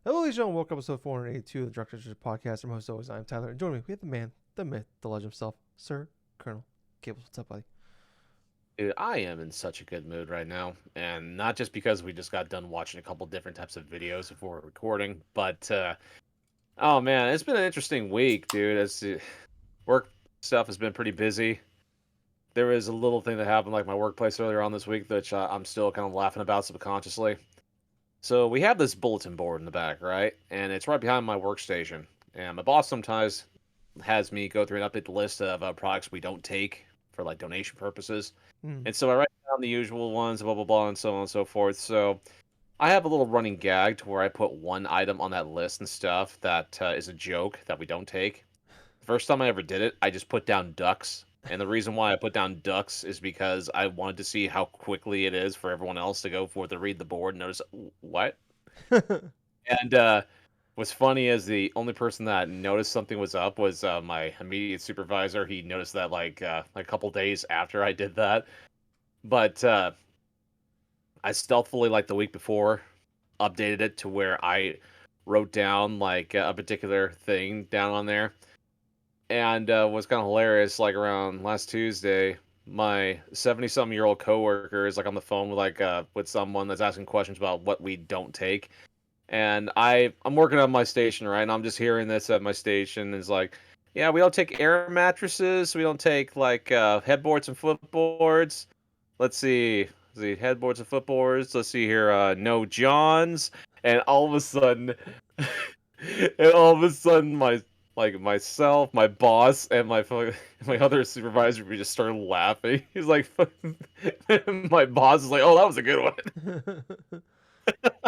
Hello, ladies and gentlemen. Welcome to episode 482 of the DrunkNerds podcast. I'm host always. I'm Tyler. And joining me, we have the man, the myth, the legend himself, Sir Colonel Gables. What's up, buddy? Dude, I am in such a good mood right now, and not just because we just got done watching a couple different types of videos before recording, but oh man, it's been an interesting week, dude. Work stuff has been pretty busy. There was a little thing that happened, like my workplace earlier on this week, which I'm still kind of laughing about subconsciously. So we have this bulletin board in the back, right? And it's right behind my workstation. And my boss sometimes has me go through and update the list of products we don't take for like donation purposes. Hmm. And so I write down the usual ones, blah blah blah, and so on and so forth. So I have a little running gag to where I put one item on that list and stuff that is a joke that we don't take. The first time I ever did it, I just put down ducks. And the reason why I put down ducks is because I wanted to see how quickly it is for everyone else to go forth to read the board and notice what. And what's funny is the only person that noticed something was up was my immediate supervisor. He noticed that like a couple days after I did that. But I stealthily, like the week before, updated it to where I wrote down like a particular thing down on there. And what's kind of hilarious, like around last Tuesday, my 70-some-year-old coworker is like on the phone with with someone that's asking questions about what we don't take. And I'm working on my station, right? And I'm just hearing this at my station. It's like, yeah, we don't take air mattresses. We don't take like headboards and footboards. Let's see. The headboards and footboards. Let's see here. No Johns. And all of a sudden, and all of a sudden, myself, my boss, and my other supervisor, we just started laughing. He's like, my boss is like, oh, that was a good one.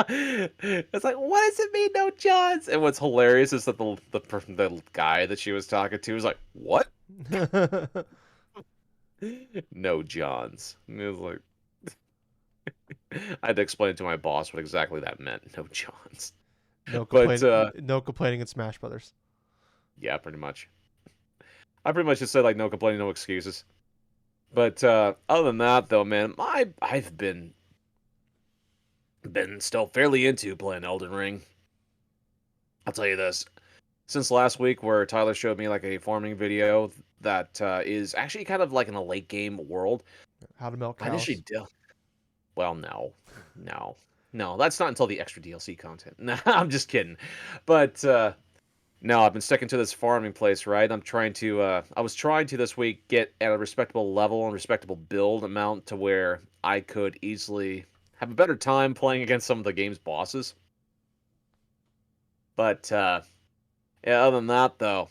It's like, what does it mean, no Johns? And what's hilarious is that the guy that she was talking to was like, what? No Johns. And it was like, I had to explain to my boss what exactly that meant. No Johns. no But complaint. No complaining in Smash Brothers. yeah, pretty much. I pretty much just said like no complaining, no excuses. But other than that, though, man, I've been still fairly into playing Elden Ring. I'll tell you this. Since last week, where Tyler showed me like a farming video that is actually kind of like in a late game world, How to milk I initially cows. did. Well, no, no, that's not until the extra DLC content. No, I'm just kidding. But no, I've been sticking to this farming place, right? I was trying to this week get at a respectable level and respectable build amount to where I could easily have a better time playing against some of the game's bosses. But yeah, other than that, though,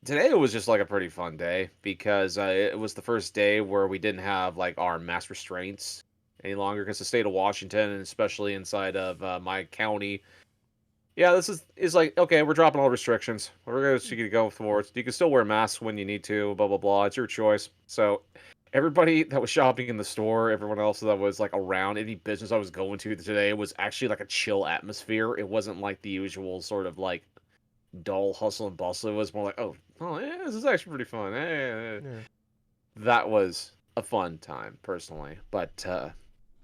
today was just like a pretty fun day because it was the first day where we didn't have like our mass restraints any longer because the state of Washington and especially inside of my county. Yeah, this is like okay, we're dropping all restrictions. We're going to go towards. You can still wear masks when you need to. Blah blah blah. It's your choice. So everybody that was shopping in the store, everyone else that was like around any business I was going to today was actually like a chill atmosphere. It wasn't like the usual sort of like dull hustle and bustle. It was more like, oh, yeah, this is actually pretty fun. Yeah. That was a fun time personally. But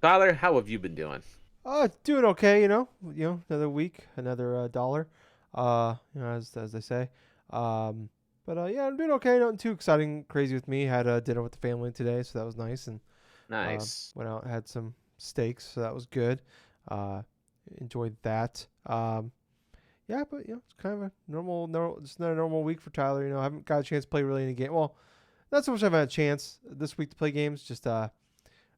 Tyler, how have you been doing? Doing okay. Another week, another dollar. As they say. Um, but yeah, I'm doing okay. Nothing too exciting, crazy with me. Had a dinner with the family today, so that was nice, and Nice. went out and had some steaks, so that was good. Uh, Enjoyed that. Yeah, but it's kind of a just another normal week for Tyler. I haven't got a chance to play really any game. Well, not so much. I've had a chance this week to play games. Just I'm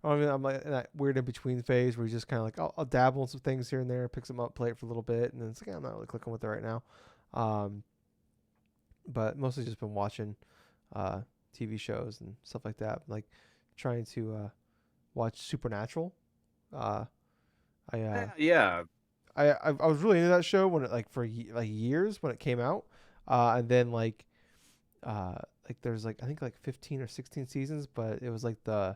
like in that weird in between phase where you just kind of like I'll dabble in some things here and there, pick them up, play it for a little bit, and then it's like I'm not really clicking with it right now. Um, but mostly just been watching uh, TV shows and stuff like that. Like trying to watch Supernatural. Uh, I uh, Yeah. I was really into that show when it like for like years when it came out, and then like there's like I think like 15 or 16 seasons, but it was like the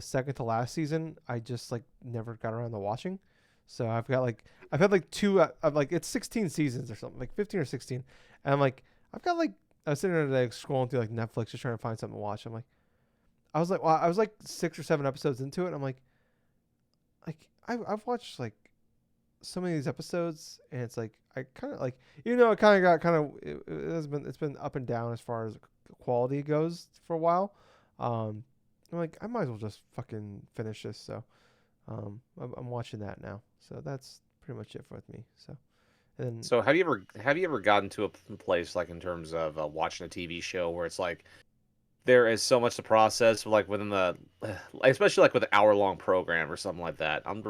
second to last season I just like never got around to watching. So I've had like two I'm like it's 16 seasons or something like 15 or 16, and I'm like I've got like I was sitting there today scrolling through like Netflix just trying to find something to watch. I was like 6 or 7 episodes into it. And I'm like I've watched like so many of these episodes, and it's like I kind of like, you know, it kind of got kind of it's been up and down as far as quality goes for a while. Um, I'm like, I might as well just fucking finish this. So I'm watching that now. So that's pretty much it with me. So and then So have you ever gotten to a place like in terms of watching a TV show where it's like there is so much to process, like within the, especially like with an hour-long program or something like that. I'm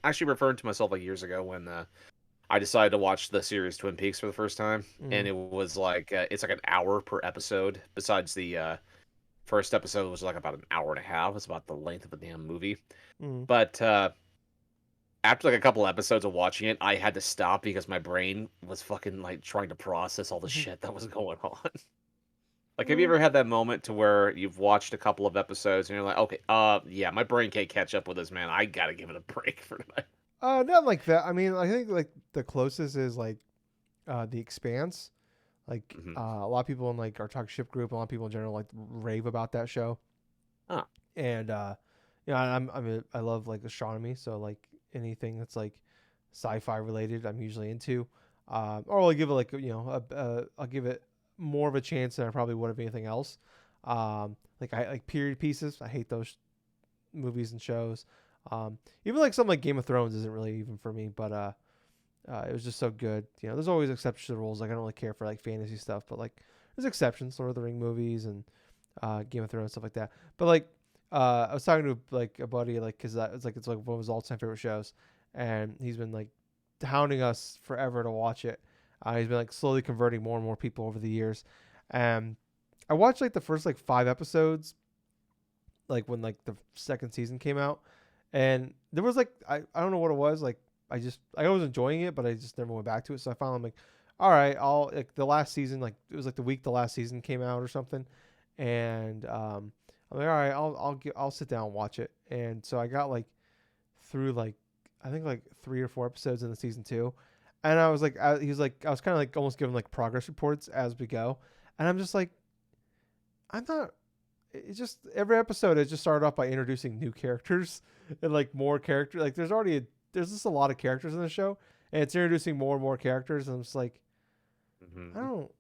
actually referring to myself like years ago when I decided to watch the series Twin Peaks for the first time, and mm, it was like it's like an hour per episode. Besides the first episode was like about an hour and a half. It's about the length of a damn movie. mm, But after like a couple episodes of watching it, I had to stop because my brain was fucking like trying to process all the mhm, shit that was going on. Like, have you mm. ever had that moment to where you've watched a couple of episodes and you're like, okay, yeah, my brain can't catch up with this, man. I gotta give it a break for tonight. Not like that. I mean, I think like the closest is like the Expanse. Like Hmm. a lot of people in like our talk ship group, a lot of people in general like rave about that show. Huh. And you know, I love like astronomy, so like anything that's like sci-fi related, I'm usually into. Or I'll give it like I'll give it more of a chance than I probably would of anything else. Like I like period pieces. I hate those movies and shows. Even like something like Game of Thrones isn't really even for me, but it was just so good. You know, there's always exceptions to the rules. Like I don't really care for like fantasy stuff, but like there's exceptions. Lord of the Ring movies and Game of Thrones stuff like that. But like I was talking to like a buddy like because it's like one of his all-time favorite shows, and he's been like hounding us forever to watch it. He's been like slowly converting more and more people over the years. And I watched like the first like 5 episodes, like when like the second season came out, and there was like I don't know what it was like. I was enjoying it, but I just never went back to it. So I finally I'm like, all right, I'll like the last season, like it was like the week the last season came out or something, and I'm like, all right, I'll sit down and watch it. And so I got like through like I think like 3 or 4 episodes in the season two, and I was like, he was like, I was kind of like almost giving like progress reports as we go, and I'm just like, I'm not. It's just every episode it just started off by introducing new characters and like more characters. Like there's just a lot of characters in the show, and it's introducing more and more characters. And I'm just like, I Hmm. don't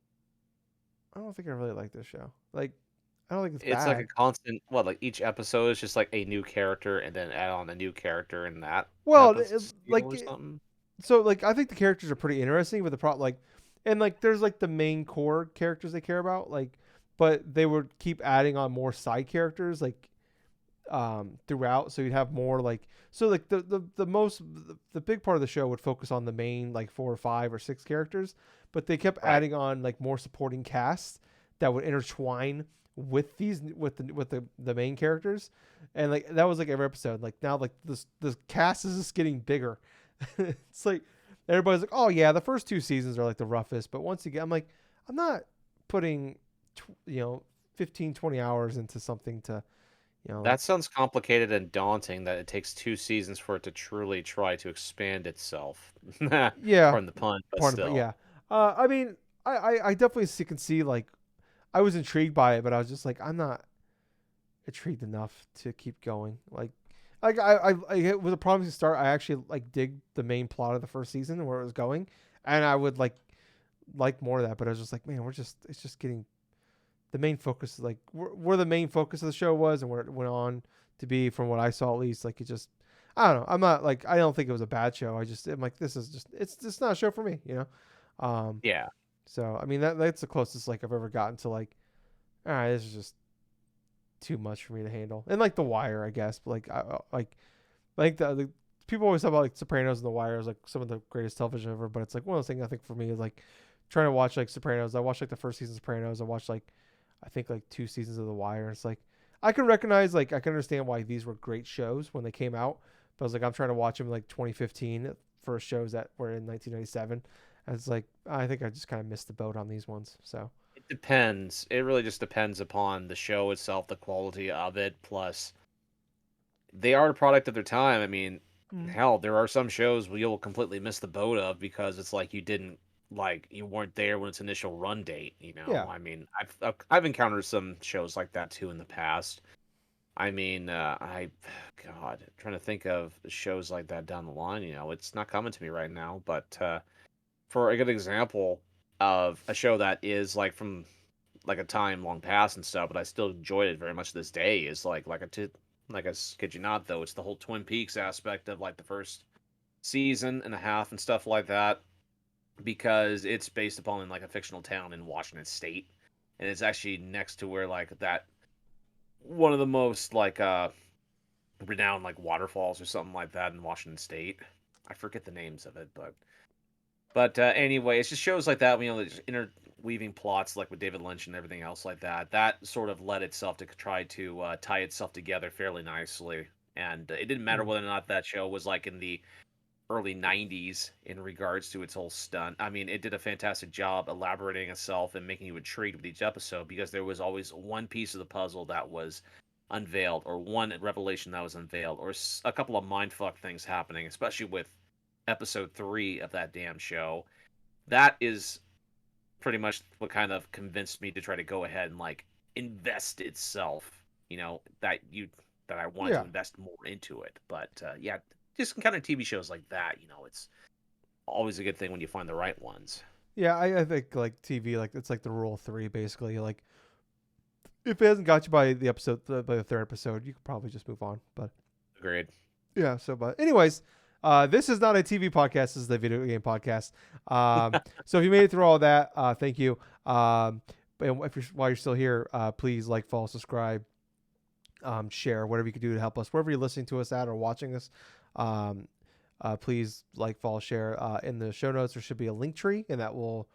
I don't think I really like this show. Like I don't think it's It's like a bad. constant, what, like each episode is just like a new character and then add on a new character and that Well, type of deal or something. so like I think the characters are pretty interesting, but the pro like, and like there's like the main core characters they care about, like, but they would keep adding on more side characters like throughout, so you'd have more like so like the big part of the show would focus on the main like 4 or 5 or 6 characters, but they kept Right. adding on like more supporting casts that would intertwine with these with the main characters, and like that was like every episode. Like now like this cast is just getting bigger. It's like everybody's like, oh yeah, the first 2 seasons are like the roughest, but once again, I'm like, I'm not putting 15 20 hours into something to like That sounds complicated and daunting that it takes 2 seasons for it to truly try to expand itself. yeah, Pardon the pun, but part of it, still. yeah. I mean, I definitely can see like I was intrigued by it, but I was just like I'm not intrigued enough to keep going. Like it was a promising start. I actually like dig the main plot of the first season and where it was going, and I would like more of that. But I was just like, man, it's just getting the main focus, like where the main focus of the show was and where it went on to be, from what I saw at least. Like it just, I don't know. I'm not like I don't think it was a bad show. I'm like this is just it's just not a show for me, you know. Um, Yeah. so I mean that's the closest like I've ever gotten to like, all right, this is just too much for me to handle. And like The Wire, I guess, but like the people always talk about like Sopranos and The Wire as like some of the greatest television ever, but it's like one of those things I think for me is like trying to watch like Sopranos. I watched like the first season of Sopranos. I watched like I think like 2 seasons of The Wire. It's like I can recognize like I can understand why these were great shows when they came out, but I was like I'm trying to watch them like 2015 for shows that were in 1997. And it's like I think I just kind of missed the boat on these ones. So It depends. It really just depends upon the show itself, the quality of it, plus they are a product of their time. I mean, mm, hell, there are some shows where you'll completely miss the boat of because it's like you weren't there when its initial run date, you know. yeah, I mean, I've encountered some shows like that too in the past. I mean, God, trying to think of shows like that down the line. It's not coming to me right now. But for a good example of a show that is like from like a time long past and stuff, but I still enjoyed it very much to this day, is like I kid you not though, it's the whole Twin Peaks aspect of like the first season and a half and stuff like that, because it's based upon like a fictional town in Washington State, and it's actually next to where like that one of the most like renowned like waterfalls or something like that in Washington State. I forget the names of it, but anyway, it's just shows like that. Just interweaving plots like with David Lynch and everything else like that. That sort of led itself to try to tie itself together fairly nicely. And it didn't matter Hmm. whether or not that show was like in the early 90s in regards to its whole stunt. I mean, it did a fantastic job elaborating itself and making you intrigued with each episode, because there was always one piece of the puzzle that was unveiled, or one revelation that was unveiled, or a couple of mindfuck things happening, especially with episode 3 of that damn show. That is pretty much what kind of convinced me to try to go ahead and like invest itself, that I wanted to Yeah. invest more into it. But yeah, just kind of TV shows like that, it's always a good thing when you find the right ones. Yeah, I think like TV, like it's like the rule of three, basically. Like if it hasn't got you by the episode, by the third episode, you could probably just move on. But Agreed. yeah, so but anyways, this is not a TV podcast. This is the video game podcast. So if you made it through all that, thank you. And if you're while you're still here, please like, follow, subscribe, share, whatever you can do to help us wherever you're listening to us at or watching us. Um, please like, follow, share. In the show notes, there should be a link tree, and that will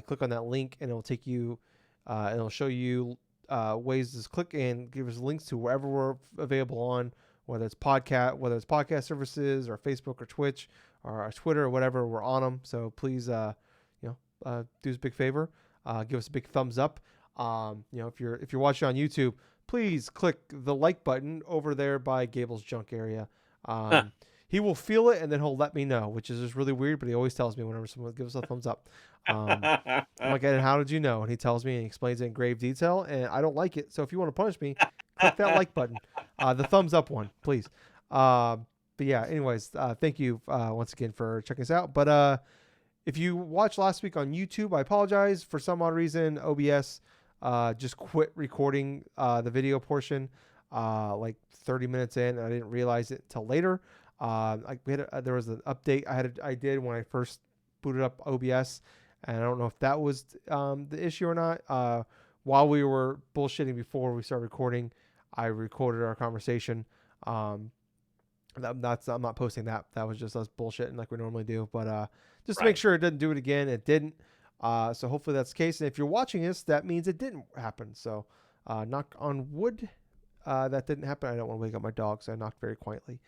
click on that link, and it will take you, and it'll show you ways to click and give us links to wherever we're available on, whether it's podcast services or Facebook or Twitch or our Twitter or whatever. We're on them. So please, do us a big favor, give us a big thumbs up. If you're watching on YouTube, please click the like button over there by Gables junk area. He will feel it and then he'll let me know, which is just really weird, but he always tells me whenever someone gives us a thumbs up. I'm like, and how did you know? And he tells me and he explains it in grave detail, and I don't like it. So if you want to punish me, click that like button, the thumbs up one, please. But yeah, anyways, thank you once again for checking us out. But if you watched last week on YouTube, I apologize. For some odd reason, OBS just quit recording the video portion like 30 minutes in. I didn't realize it till later. There was an update I did when I first booted up OBS, and I don't know if that was the issue or not. While we were bullshitting before we started recording, I recorded our conversation. I'm not posting that. That was just us bullshitting like we normally do. But just to make Right. sure it didn't do it again, it didn't. So hopefully that's the case. And if you're watching this, that means it didn't happen. So knock on wood, that didn't happen. I don't want to wake up my dog, so I knocked very quietly.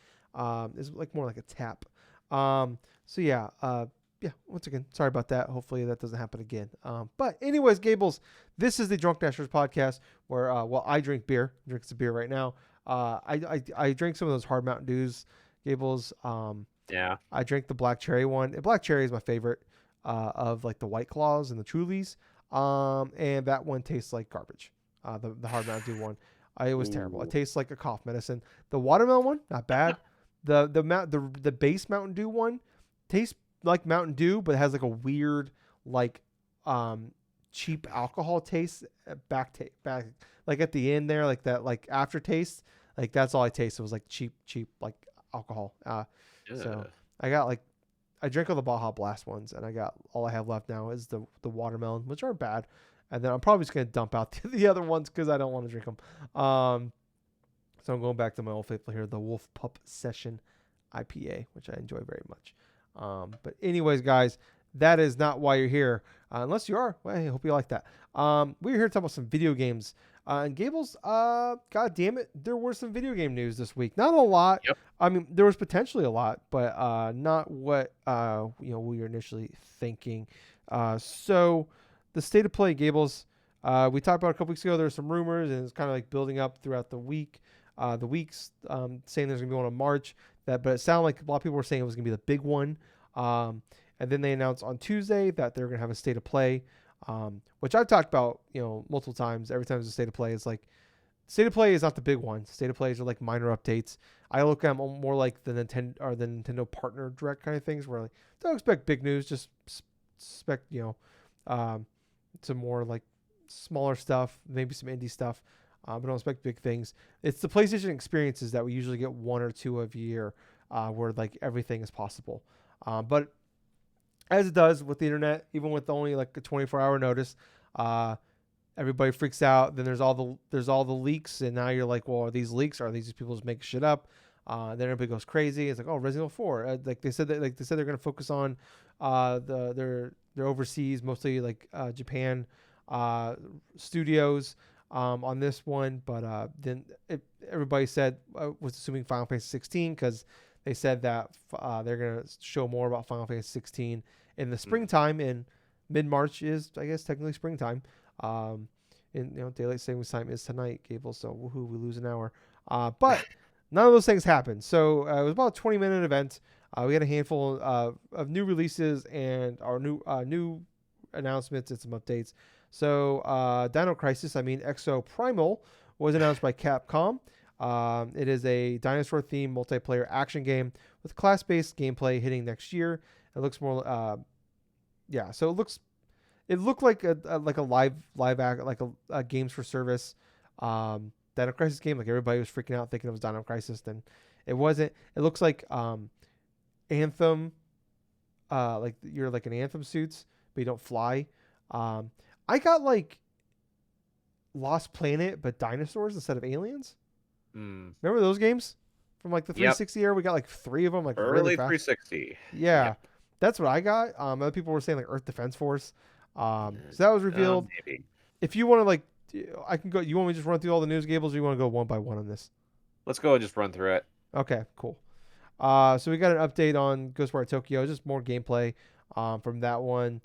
It's like more like a tap. So yeah, once again, sorry about that. Hopefully that doesn't happen again. But anyways, Gables, this is the Drunk Dashers podcast where, I drink beer. I'm drinking some beer right now. I drink some of those hard Mountain Dews, Gables. Yeah. I drink the black cherry one. And black cherry is my favorite of like the White Claws and the Trulies. And that one tastes like garbage. The hard Mountain Dew one. It was terrible. It Ooh. tastes like a cough medicine. The watermelon one, not bad. The base Mountain Dew one tastes like Mountain Dew, but it has like a weird like cheap alcohol taste back like at the end there, like that like aftertaste. Like that's all I tasted was like cheap like alcohol. So Ugh. I drank all the Baja Blast ones, and all I have left now is the watermelon, which aren't bad. And then I'm probably just gonna dump out the other ones because I don't want to drink them. So I'm going back to my old faithful here, the Wolf Pup Session IPA, which I enjoy very much. But anyways, guys, that is not why you're here. Unless you are, well, I hope you like that. We're here to talk about some video games. And Gables, god damn it, there were some video game news this week. Not a lot. Yep. I mean, there was potentially a lot, but not what we were initially thinking. So the state of play, Gables. We talked about a couple weeks ago. There were some rumors, and it's kind of like building up throughout the week. The weeks saying there's gonna be one in March. But it sounded like a lot of people were saying it was gonna be the big one. And then they announced on Tuesday that they're gonna have a state of play, which I've talked about multiple times. Every time there's a state of play, it's like State of Play is not the big ones. State of Plays are like minor updates. I look at them more like the Nintendo partner direct kind of things, where like don't expect big news, just expect some more like smaller stuff, maybe some indie stuff, but don't expect big things. It's the PlayStation experiences that we usually get one or two of a year, where like everything is possible. But as it does with the internet, even with only like a 24-hour notice, uh, everybody freaks out. Then there's all the leaks, and now you're like, well, are these leaks? Are these just people just making shit up? Then everybody goes crazy. It's like, oh, Resident Evil 4. Like they said they're gonna focus on their overseas, mostly like Japan studios on this one. But then everybody said was assuming Final Fantasy 16 because they said that they're gonna show more about Final Fantasy 16 in the springtime. In mid-March is, I guess, technically springtime. And daylight savings time is tonight, Gables. So woohoo, we lose an hour. But none of those things happened. So it was about a 20-minute event. We had a handful of new releases and our new announcements and some updates. So Dino Crisis, Exo Primal, was announced by Capcom. It is a dinosaur-themed multiplayer action game with class-based gameplay hitting next year. It looks more, So it looked like a live act, like a games for service Dino Crisis game. Like everybody was freaking out thinking it was Dino Crisis. Then it wasn't. It looks like Anthem, like you're like in Anthem suits, but you don't fly. I got like Lost Planet, but dinosaurs instead of aliens. Remember those games from like the 360 era? We got like 3 of them, like early really fast. 360. Yeah, that's what I got. Other people were saying like Earth Defense Force. So that was revealed. Maybe. If you want to like, I can go. You want me to just run through all the news, Gables, or you want to go one by one on this? Let's go and just run through it. Okay, cool. So we got an update on Ghostwire Tokyo, just more gameplay from that one.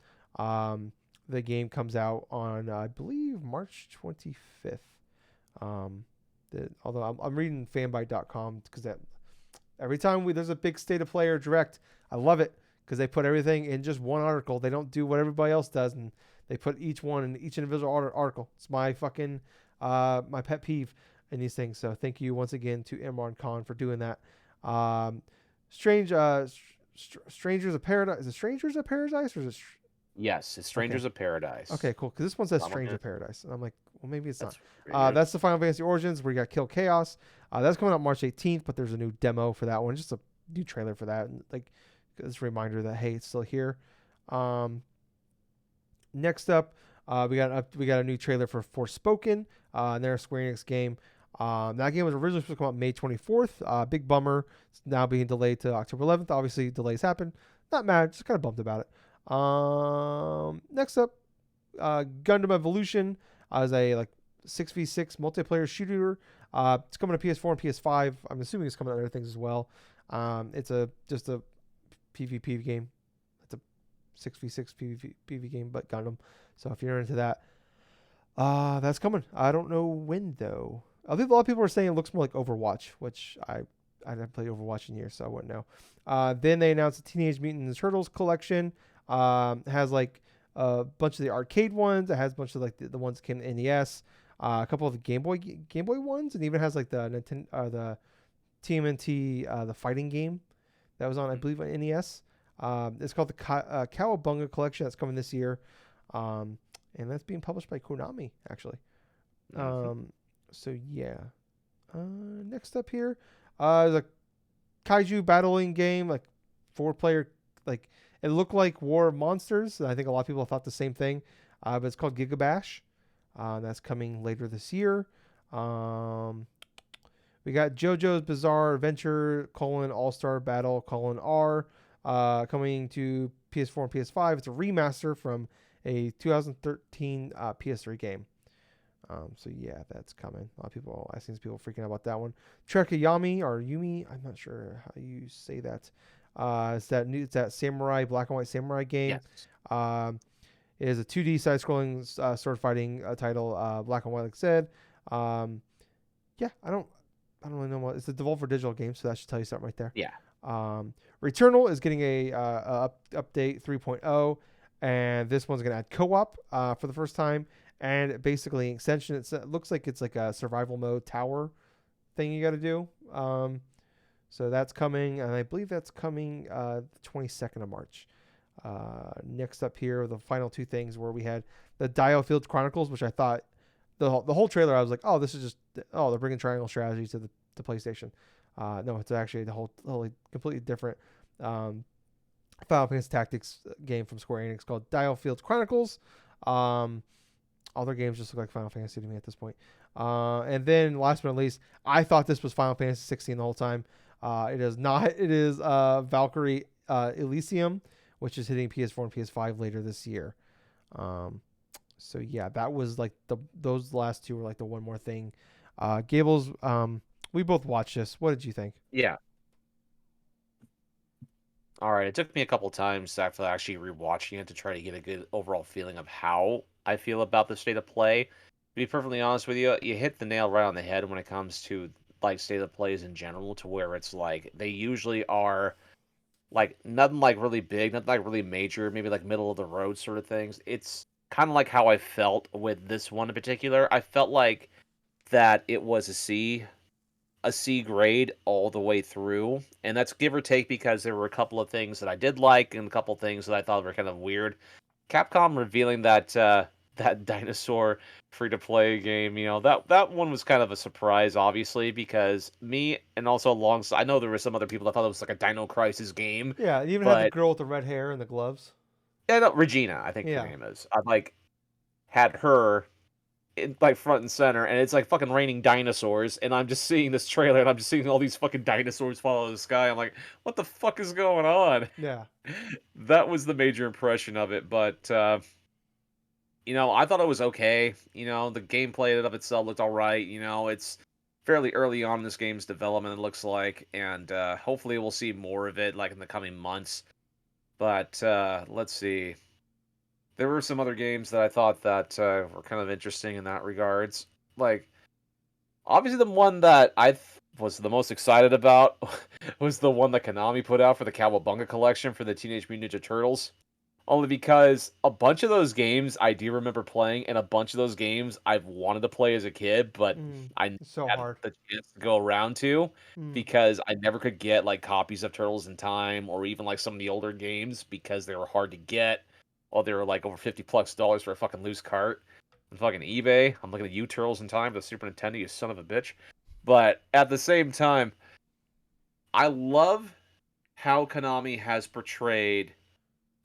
The game comes out on, I believe, March 25th. Although I'm reading fanbyte.com because that every time there's a big state of play or direct, I love it because they put everything in just one article. They don't do what everybody else does, and they put each one in each individual article. It's my fucking my pet peeve in these things. So thank you once again to Imran Khan for doing that. Strangers of Paradise. Is it Strangers of Paradise or is it? Yes, it's Strangers of Paradise. Okay, cool. Because this one says Stranger of Paradise, and I'm like, well, maybe it's That's not. That's the Final Fantasy Origins where you got Kill Chaos. That's coming out March 18th, but there's a new demo for that one. Just a new trailer for that, and like, it's a reminder that hey, it's still here. Next up, we got a new trailer for Forspoken. Their Square Enix game. That game was originally supposed to come out May 24th. Big bummer. It's now being delayed to October 11th. Obviously, delays happen. Not mad, just kind of bummed about it. Next up, Gundam Evolution as a like 6v6 multiplayer shooter. It's coming to PS4 and PS5. I'm assuming it's coming to other things as well. It's just a PvP game. It's a 6v6 PvP game, but Gundam. So if you're into that, that's coming. I don't know when though. I think a lot of people are saying it looks more like Overwatch, which I haven't played Overwatch in years, so I wouldn't know. Then they announced the Teenage Mutant Ninja Turtles collection. Has like a bunch of the arcade ones. It has a bunch of like the ones that came to NES. A couple of the Game Boy ones, and even has like the Nintendo, the TMNT, the fighting game that was on, I believe, on NES. It's called the Cowabunga collection. That's coming this year, and that's being published by Konami actually. So yeah. Next up here, is a kaiju battling game, like 4-player, like it looked like War of Monsters. I think a lot of people thought the same thing, but it's called Giga Bash. That's coming later this year. We got JoJo's Bizarre Adventure: All-Star Battle: R, coming to PS4 and PS5. It's a remaster from a 2013 PS3 game. So yeah, that's coming. A lot of people, I see people freaking out about that one. Trekayami or Yumi, I'm not sure how you say that. It's that samurai, black and white samurai game. Yes. It is a 2D side-scrolling sword fighting title, black and white, like I said. Yeah, I don't really know what it's a Devolver Digital game, so that should tell you something right there. Yeah. Returnal is getting a update 3.0, and this one's gonna add co-op for the first time. and basically an extension. It looks like it's like a survival mode tower thing you got to do. So that's coming, and I believe that's coming the 22nd of March. Next up here, the final two things where we had the Diofield Chronicles, which I thought the whole trailer I was like, oh, this is just they're bringing Triangle Strategy to the PlayStation. No, it's actually the whole completely different Final Fantasy Tactics game from Square Enix called Diofield Chronicles. All their games just look like Final Fantasy to me at this point. And then last but not least, I thought this was Final Fantasy 16 the whole time. It is not. It is Valkyrie Elysium, which is hitting PS4 and PS5 later this year. So yeah, that was like those last two were like the one more thing. Gables, we both watched this. What did you think? Yeah. All right. It took me a couple times after actually rewatching it to try to get a good overall feeling of how I feel about the state of play. To be perfectly honest with you, you hit the nail right on the head when it comes to like state of plays in general, to where it's like they usually are like nothing like really big, nothing like really major, maybe like middle of the road sort of things. It's kind of like how I felt with this one in particular. I felt like that it was a C grade all the way through, and that's give or take because there were a couple of things that I did like and a couple of things that I thought were kind of weird. Capcom revealing that that dinosaur free to play game, that one was kind of a surprise, obviously, because me and also alongside, I know there were some other people that thought it was like a Dino Crisis game, Yeah, it even had the but girl with the red hair and the gloves. yeah, no, Regina, I think her Yeah, name is. I like had her in, like front and center, and it's like fucking raining dinosaurs, and I'm just seeing this trailer, and I'm just seeing all these fucking dinosaurs fall out of the sky. I'm like, what the fuck is going on? yeah. That was the major impression of it, but I thought it was okay. The gameplay of itself looked all right. It's fairly early on in this game's development, it looks like, and hopefully we'll see more of it like in the coming months. But let's see. There were some other games that I thought that were kind of interesting in that regards. Like, obviously, the one that was the most excited about was the one that Konami put out for the Cowabunga collection for the Teenage Mutant Ninja Turtles. Only because a bunch of those games I do remember playing, and a bunch of those games I've wanted to play as a kid, but I never It's so had hard. the chance to go around to because I never could get like copies of Turtles in Time or even like some of the older games because they were hard to get. Or they were like over $50+ for a fucking loose cart on fucking eBay. I'm looking at you, Turtles in Time, the Super Nintendo, you son of a bitch. But at the same time, I love how Konami has portrayed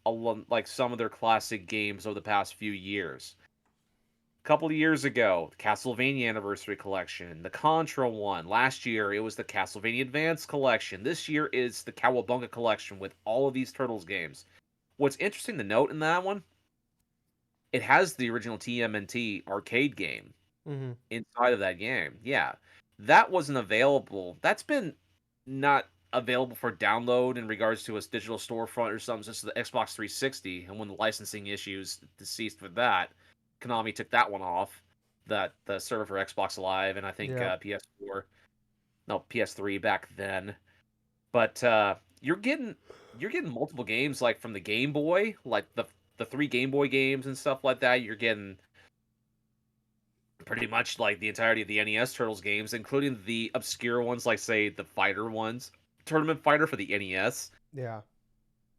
like some of their classic games over the past few years. A couple of years ago, Castlevania Anniversary Collection, the Contra one. Last year, it was the Castlevania Advance Collection. This year is the Cowabunga Collection with all of these Turtles games. What's interesting to note in that one, it has the original TMNT arcade game Mm-hmm. inside of that game. Yeah. That wasn't available. That's been not available for download in regards to a digital storefront or something since the Xbox 360. And when the licensing issues ceased with that, Konami took that one off. That the server for Xbox Live and I think Yeah. PS4, no PS3 back then. But you're getting multiple games like from the Game Boy, like the three Game Boy games and stuff like that. You're getting pretty much like the entirety of the NES Turtles games, including the obscure ones like say the Fighter ones, Tournament Fighter for the NES. Yeah.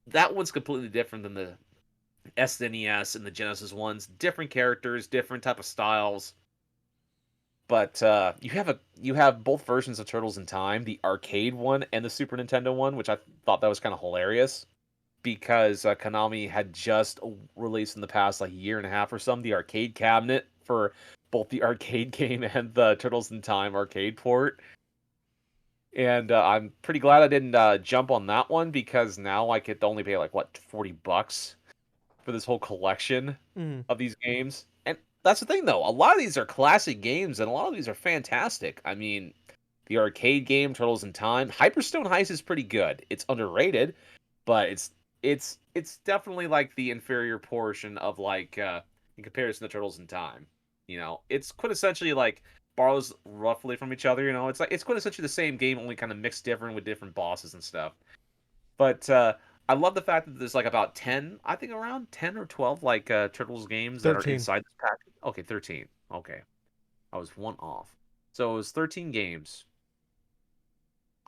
That one's completely different than the SNES and the Genesis ones. Different characters, different type of styles. But you have both versions of Turtles in Time, the arcade one and the Super Nintendo one, which I thought that was kind of hilarious because Konami had just released in the past like year and a half or something the arcade cabinet for both the arcade game and the Turtles in Time arcade port. And I'm pretty glad I didn't jump on that one because now I could only pay like what $40 for this whole collection Mm-hmm. of these games. And that's the thing though, a lot of these are classic games and a lot of these are fantastic. I mean, the arcade game Turtles in Time, Hyperstone Heist is pretty good. It's underrated, but it's definitely like the inferior portion of like in comparison to Turtles in Time. It's quintessentially like borrows roughly from each other. It's like it's quintessentially the same game, only kind of mixed different with different bosses and stuff. But I love the fact that there's like about 10, I think around 10 or 12 like Turtles games that are 13. inside this package. Okay, 13. Okay. I was one off. So it was 13 games.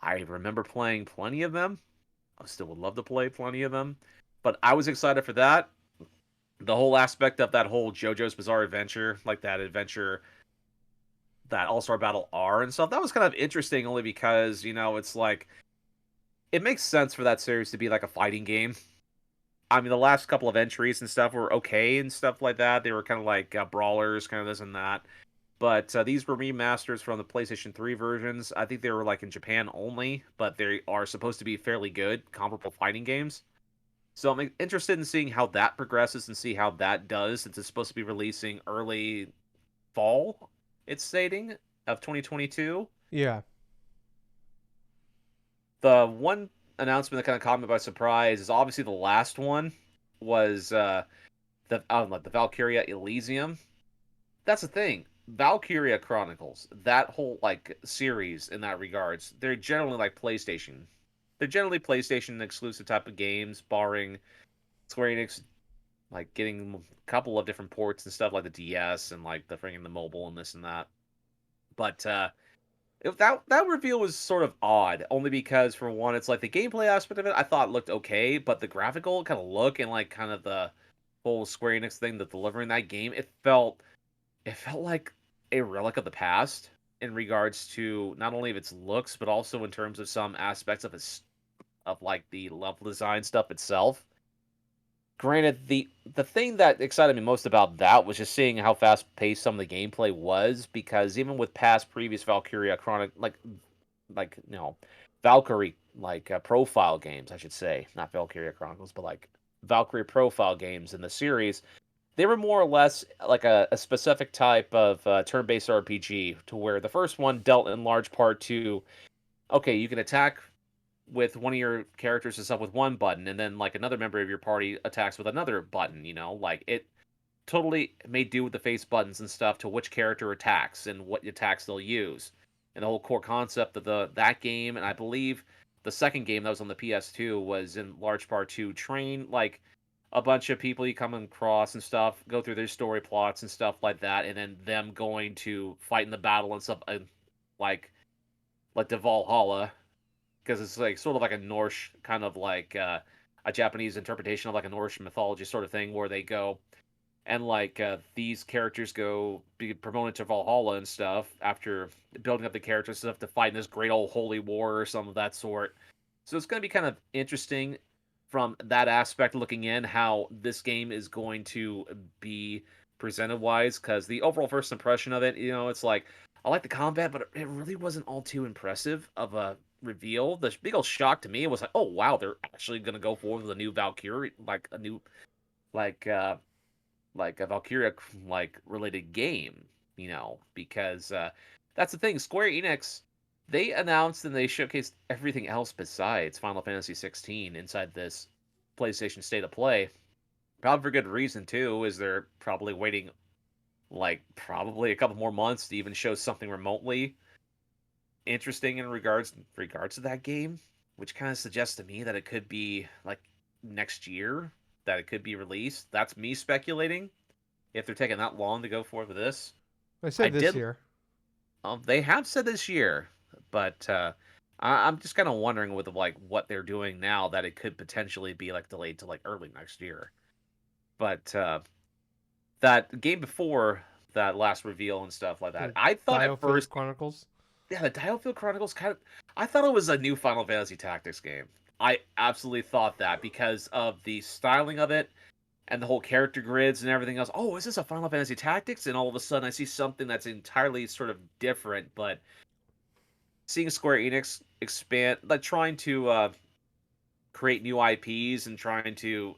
I remember playing plenty of them. I still would love to play plenty of them. But I was excited for that. The whole aspect of that whole JoJo's Bizarre Adventure, like that adventure, that All-Star Battle R and stuff, that was kind of interesting only because, it's like, it makes sense for that series to be like a fighting game. I mean, the last couple of entries and stuff were okay and stuff like that. They were kind of like brawlers, kind of this and that. But these were remasters from the PlayStation 3 versions. I think they were like in Japan only, but they are supposed to be fairly good, comparable fighting games. So I'm interested in seeing how that progresses and see how that does, since it's supposed to be releasing early fall, it's stating, of 2022. Yeah. The one announcement that kind of caught me by surprise is obviously the last one was the Valkyria Elysium. That's the thing. Valkyria Chronicles, that whole like series in that regards, they're generally like PlayStation. They're generally PlayStation exclusive type of games, barring Square Enix like getting a couple of different ports and stuff like the DS and like the mobile and this and that. But that reveal was sort of odd, only because for one, it's like the gameplay aspect of it I thought looked okay, but the graphical kind of look and like kind of the whole Square Enix thing that delivering that game, it felt like a relic of the past in regards to not only of its looks, but also in terms of some aspects of like the level design stuff itself. Granted, the thing that excited me most about that was just seeing how fast paced some of the gameplay was, because even with past previous Valkyria Chronic Valkyrie profile games, I should say, not Valkyria Chronicles, but like Valkyrie profile games in the series, they were more or less like a specific type of turn-based RPG, to where the first one dealt in large part to, okay, you can attack with one of your characters and stuff with one button, and then like another member of your party attacks with another button. Like it totally made do with the face buttons and stuff to which character attacks and what attacks they'll use, and the whole core concept of that game. And I believe the second game that was on the PS2 was in large part to train like a bunch of people you come across and stuff, go through their story plots and stuff like that, and then them going to fight in the battle and stuff, like like the Valhalla, because it's like sort of like a Norse kind of like a Japanese interpretation of like a Norse mythology sort of thing, where they go and like these characters go be promoted to Valhalla and stuff after building up the characters stuff to fight in this great old holy war or some of that sort. So it's going to be kind of interesting from that aspect, looking in how this game is going to be presented wise, because the overall first impression of it, it's like I like the combat, but it really wasn't all too impressive of a reveal. The big old shock to me was like, oh wow, they're actually going to go forward with a new Valkyrie, like a new like a Valkyria like related game, because that's the thing. Square Enix, they announced and they showcased everything else besides Final Fantasy 16 inside this PlayStation State of Play. Probably for good reason too, is they're probably waiting like probably a couple more months to even show something remotely interesting in regards to that game, which kind of suggests to me that it could be like next year that it could be released. That's me speculating if they're taking that long to go forward with this. I I said this did. year. They have said this year, but I'm just kind of wondering with like what they're doing now that it could potentially be like delayed to like early next year. But that game before that last reveal and stuff like that, The I thought at Diofield first, Chronicles. yeah, the Dialfield Chronicles I thought it was a new Final Fantasy Tactics game. I absolutely thought that because of the styling of it and the whole character grids and everything else. Oh, is this a Final Fantasy Tactics? And all of a sudden, I see something that's entirely sort of different. But seeing Square Enix expand, like trying to create new IPs and trying to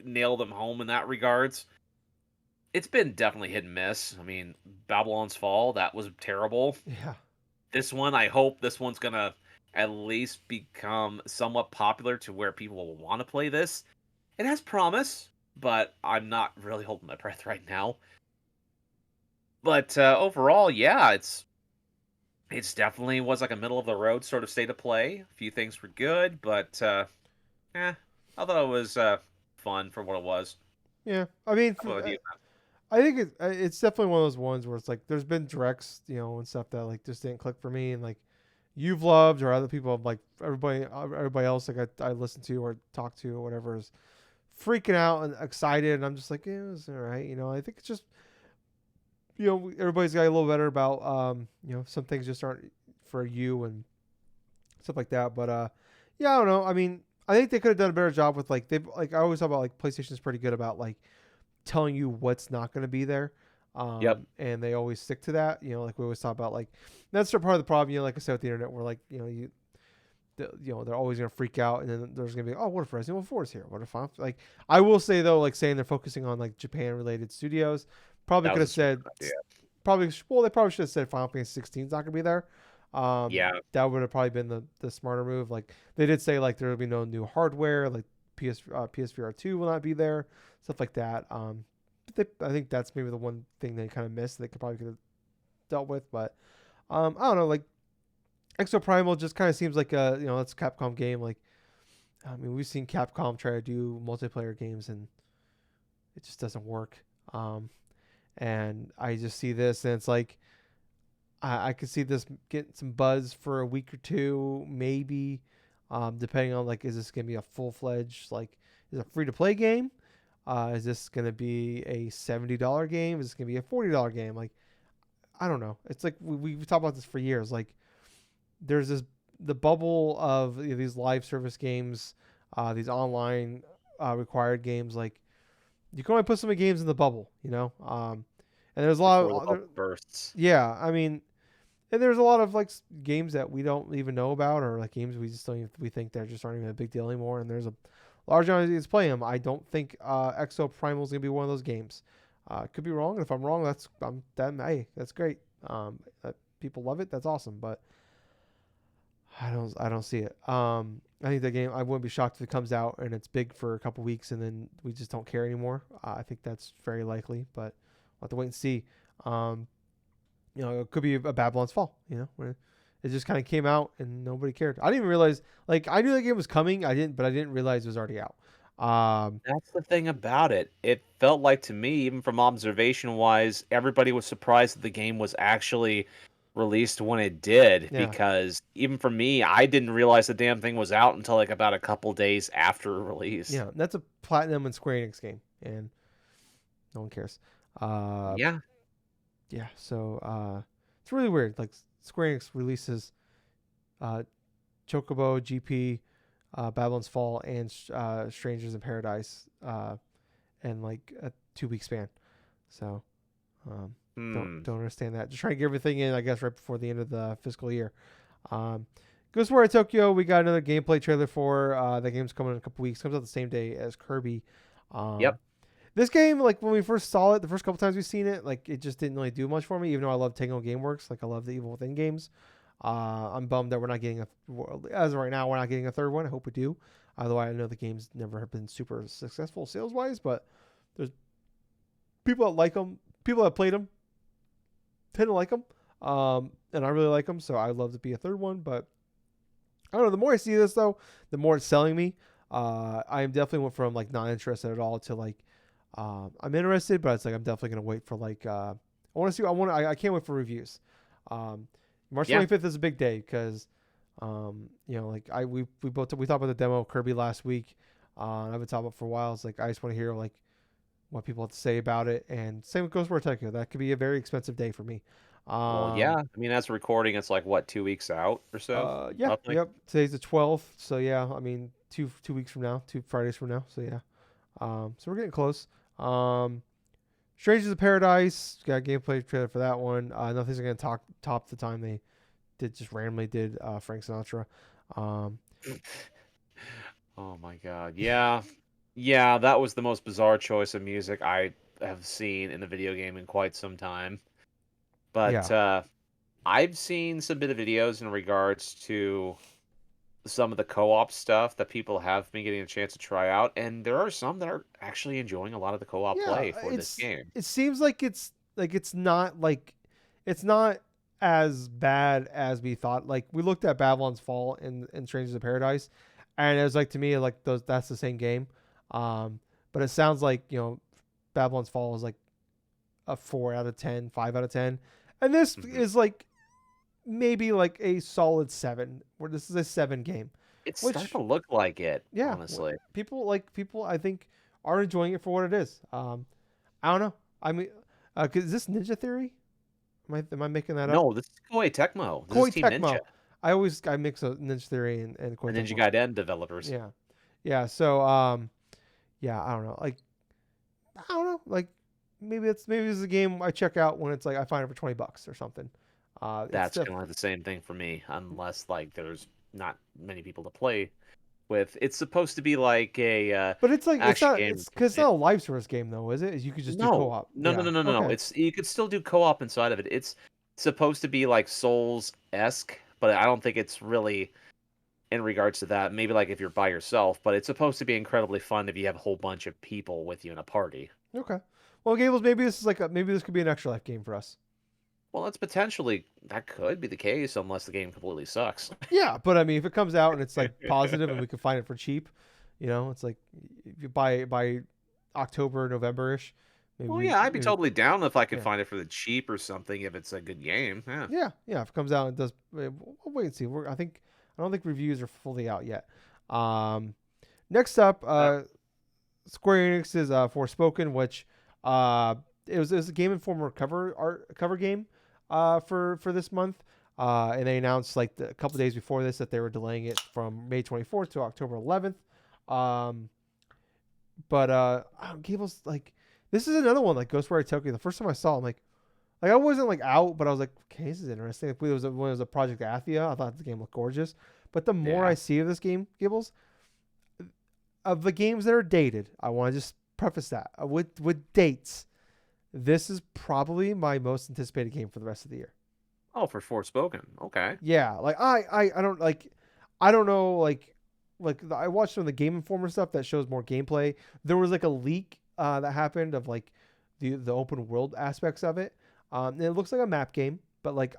nail them home in that regards, it's been definitely hit and miss. I mean, Babylon's Fall, that was terrible. Yeah. This one, I hope this one's gonna at least become somewhat popular to where people will want to play this. It has promise, but I'm not really holding my breath right now. But overall, yeah, it's definitely was like a middle of the road sort of state of play. A few things were good, but eh. I thought it was fun for what it was. Yeah, I mean, How about you? I think it's definitely one of those ones where it's like there's been directs, and stuff that like just didn't click for me, and like you've loved or other people have like everybody else like I listen to or talk to or whatever is freaking out and excited, and I'm just like, yeah, it was all right. I think it's just everybody's got a little better about some things just aren't for you and stuff like that. But yeah, I don't know. I mean, I think they could have done a better job with like they've like I always talk about like PlayStation's pretty good about like telling you what's not going to be there. Yep. And they always stick to that. Like we always talk about, like that's part of the problem. Like I said with the internet, where like they're always going to freak out, and then there's going to be, oh, what if Resident Evil 4 is here? What if like I will say though, like saying they're focusing on like Japan related studios, probably That could was have a smart said idea. they probably should have said Final Fantasy 16 is not going to be there. Yeah. That would have probably been the smarter move. Like they did say like there will be no new hardware, like PSVR 2 will not be there, stuff like that. I think that's maybe the one thing they kind of missed. They could have dealt with, but I don't know. Like Exo Primal just kind of seems like it's a Capcom game. Like I mean, we've seen Capcom try to do multiplayer games and it just doesn't work. And I just see this and it's like I could see this getting some buzz for a week or two, maybe, depending on like is this gonna be a full fledged like is it a free to play game? Is this gonna be a $70 game? Is this gonna be a $40 game? Like I don't know. It's like we've talked about this for years. Like there's the bubble of these live service games, these online required games. Like you can only put so many games in the bubble. And there's a lot Before the of bubble bursts. yeah. I mean, and there's a lot of like games that we don't even know about, or like games we just don't even, we think that just aren't even a big deal anymore. And there's a large audience that's playing them. I don't think Exo Primal is gonna be one of those games. Could be wrong. If I'm wrong, hey, that's great. People love it. That's awesome. But I don't see it. I think the game. I wouldn't be shocked if it comes out and it's big for a couple weeks and then we just don't care anymore. I think that's very likely, but we'll have to wait and see. Um, it could be a Babylon's Fall. Where it just kind of came out and nobody cared. I didn't even realize. Like I knew the game was coming. But I didn't realize it was already out. That's the thing about it. It felt like to me, even from observation wise, everybody was surprised that the game was actually released when it did. Yeah, Because even for me, I didn't realize the damn thing was out until like about a couple days after release. yeah. That's a Platinum and Square Enix game, and no one cares. Uh, Yeah. yeah. So it's really weird. Like Square Enix releases uh, Chocobo, GP, Babylon's Fall, and Strangers in Paradise, in like a 2 week span. So um, Hmm. don't understand that. Just trying to get everything in, I guess, right before the end of the fiscal year. Um, Ghostwire Tokyo, we got another gameplay trailer for. That game's coming in a couple weeks. Comes out the same day as Kirby. Um, Yep. this game, like when we first saw it, the first couple times we've seen it, like it just didn't really do much for me. Even though I love Tango GameWorks, like I love the Evil Within games. I'm bummed that we're not getting as of right now we're not getting a third one. I hope we do. Although I know the games never have been super successful sales wise, but there's people that like them, people that played them tend to like them, and I really like them. So I'd love to be a third one, but I don't know. The more I see this though, the more it's selling me. I am definitely went from like not interested at all to like I'm interested, but it's like I'm definitely gonna wait for like I want to see. I can't wait for reviews. Um, March Yeah. 25th is a big day because like we talked about the demo of Kirby last week. I've been talking about it for a while. It's like I just want to hear like what people have to say about it, and same with Ghostwire Tokyo. That could be a very expensive day for me. Well, yeah. Um, I mean, as a recording, it's like what, 2 weeks out or so, yeah, roughly. yep. Today's the 12th, so yeah. I mean, two weeks from now, 2 Fridays from now. So yeah. So we're getting close. Um, Strangers of Paradise got a gameplay trailer for that one. Nothing's gonna top the time they randomly did Frank Sinatra. Um, Oh my God. Yeah. Yeah, that was the most bizarre choice of music I have seen in a video game in quite some time. But yeah, I've seen some bit of videos in regards to some of the co-op stuff that people have been getting a chance to try out, and there are some that are actually enjoying a lot of the co-op yeah. play for this game. It seems like it's not as bad as we thought. Like we looked at Babylon's Fall and Strangers of Paradise. and it was like to me like those that's the same game. But it sounds like Babylon's Fall is like a 4 out of 10, 5 out of 10, and this Hmm. is like maybe like a solid 7. Where this is a 7 game, It's starting which to look like it, yeah, honestly. people I think are enjoying it for what it is. I don't know. I mean, is this Ninja Theory? Am I making that up? No, this is Koei Tecmo. This is Koei Team Ninja, Tecmo. I mix a Ninja Theory and the Koei Ninja Tecmo. Gaiden developers. Yeah, yeah. So yeah, I don't know. Like I don't know. Like maybe this is a game I check out when it's like I find it for $20 or something. It's That's stuff, kind of like the same thing for me, unless like there's not many people to play with. It's supposed to be like a but it's like action game. it's because it's not a live service game though, is it? You could just do No, co-op. no, no, Yeah. no, no, no. Okay. It's you could still do co-op inside of it. It's supposed to be like Souls-esque, but I don't think it's really in regards to that. Maybe like if you're by yourself, but it's supposed to be incredibly fun if you have a whole bunch of people with you in a party. Okay. Well, Gables, maybe this is like maybe this could be an extra life game for us. Well, that's potentially that could be the case unless the game completely sucks. Yeah, but I mean, if it comes out and it's like positive and we can find it for cheap, it's like if you buy October, November ish, Well, yeah, I'd be maybe totally down if I could yeah. find it for the cheap or something if it's a good game. Yeah. Yeah. If it comes out and does, we'll wait and see. I don't think reviews are fully out yet. Um, Next up, Uh, Square Enix is Forspoken, which it was a Game Informer cover game for this month. And they announced like a couple days before this that they were delaying it from May 24th to October 11th. Um, but Gables like this is another one like Ghostwire Tokyo. The first time I saw, it, I'm like I wasn't like out, but I was like, okay, this is interesting. Like, when it was a Project Athia, I thought the game looked gorgeous. But the more yeah. I see of this game, Gables, of the games that are dated, I want to just preface that with dates. This is probably my most anticipated game for the rest of the year. Oh, for Forspoken. Okay. Yeah, like I don't like I don't know I watched some of the Game Informer stuff that shows more gameplay. There was like a leak that happened of like the open world aspects of it. And it looks like a map game, but like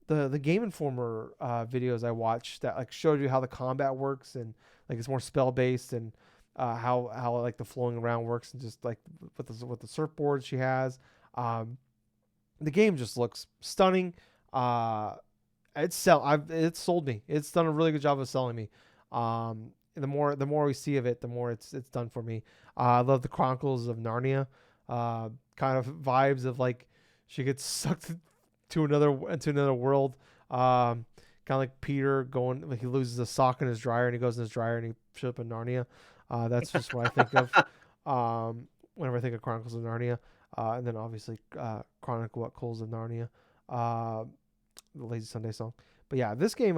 the Game Informer videos I watched that like showed you how the combat works and like it's more spell based and how like the flowing around works and just like with the surfboard she has. Um, the game just looks stunning. It's sold me. It's done a really good job of selling me. The more we see of it, the more it's done for me. I love the Chronicles of Narnia, kind of vibes of like she gets sucked into another world. Kind of like Peter going like he loses a sock in his dryer and he goes in his dryer and he shows up in Narnia. That's just what I think of whenever I think of Chronicles of Narnia. And then obviously Chronicles of Narnia, the Lazy Sunday song. But yeah, this game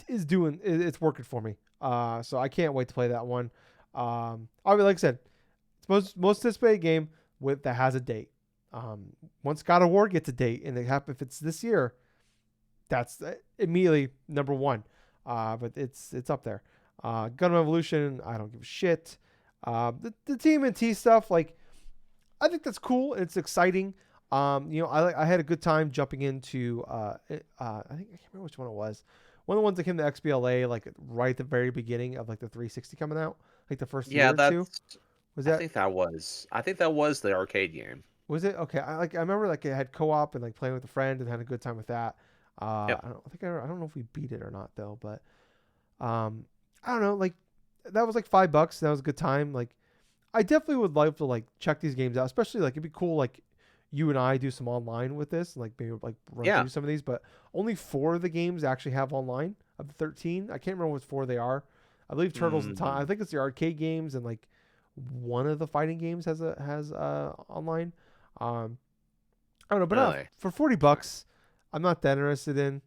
it's working for me. So I can't wait to play that one. I mean, like I said, it's most anticipated game that has a date. Once God of War gets a date, and if it's this year, that's immediately number one. But it's up there. Gundam Evolution, I don't give a shit. The TMNT stuff, like I think that's cool and it's exciting. I had a good time jumping into I think I can't remember which one it was. One of the ones that came to XBLA like right at the very beginning of like the 360 coming out, like the first Yeah, year or two. that's. Was I that think that was. I think that was the arcade game. was it? Okay, I remember like it had co-op and like playing with a friend and had a good time with that. Yep. I don't know if we beat it or not though, but I don't know. Like that was like $5. That was a good time. Like I definitely would like to like check these games out, especially like it'd be cool like you and I do some online with this, and like maybe like run Yeah. through some of these. But only 4 of the games actually have online of the 13. I can't remember what 4 they are. I believe Turtles in Time. I Hmm. think it's the arcade games and like one of the fighting games has online. Um, I don't know, but Really? for $40, I'm not that interested in.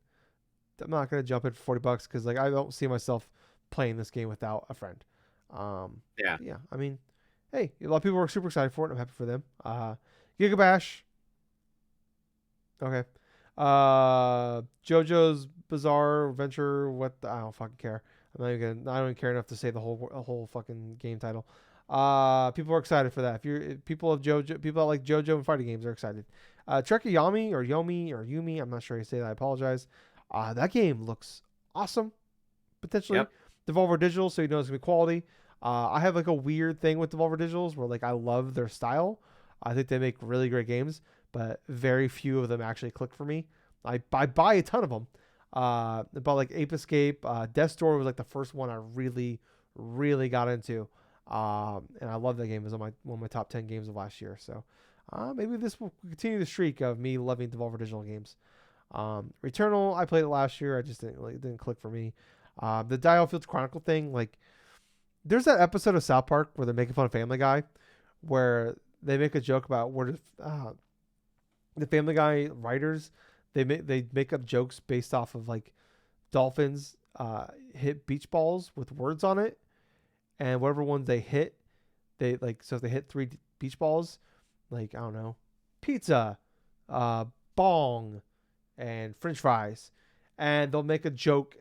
I'm not gonna jump in for $40 because like I don't see myself playing this game without a friend. Yeah. Yeah, I mean, hey, a lot of people are super excited for it. I'm happy for them. Gigabash, okay. JoJo's Bizarre Adventure. I don't fucking care. I don't even care enough to say the whole fucking game title. People are excited for that. If people that like JoJo and fighting games are excited. Trekiyami or Yomi or Yumi, I'm not sure how you say that. I apologize. That game looks awesome. potentially Yep. Devolver Digital, so you know it's gonna be quality. I have like a weird thing with Devolver Digitals where like I love their style. I think they make really great games, but very few of them actually click for me. I buy a ton of them. But like Ape Escape, Death Door was like the first one I really got into. And I love that game. It was on one of my top 10 games of last year. So maybe this will continue the streak of me loving Devolver Digital games. Returnal, I played it last year. I just it didn't click for me. The Dial Fields Chronicle thing, like there's that episode of South Park where they're making fun of Family Guy, where they make a joke about where the Family Guy writers they make up jokes based off of like dolphins hit beach balls with words on it, and whatever ones they hit, they like so if they hit three beach balls, like I don't know, pizza, bong, and French fries, and they'll make a joke,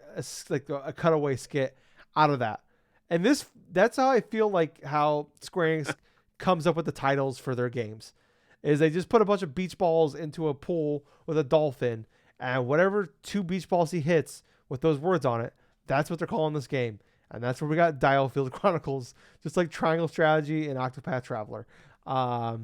like a cutaway skit out of that. And that's how I feel like how Square Enix comes up with the titles for their games, is they just put a bunch of beach balls into a pool with a dolphin, and whatever two beach balls he hits with those words on it, that's what they're calling this game. And that's where we got Dial Field Chronicles, just like Triangle Strategy and Octopath Traveler. Or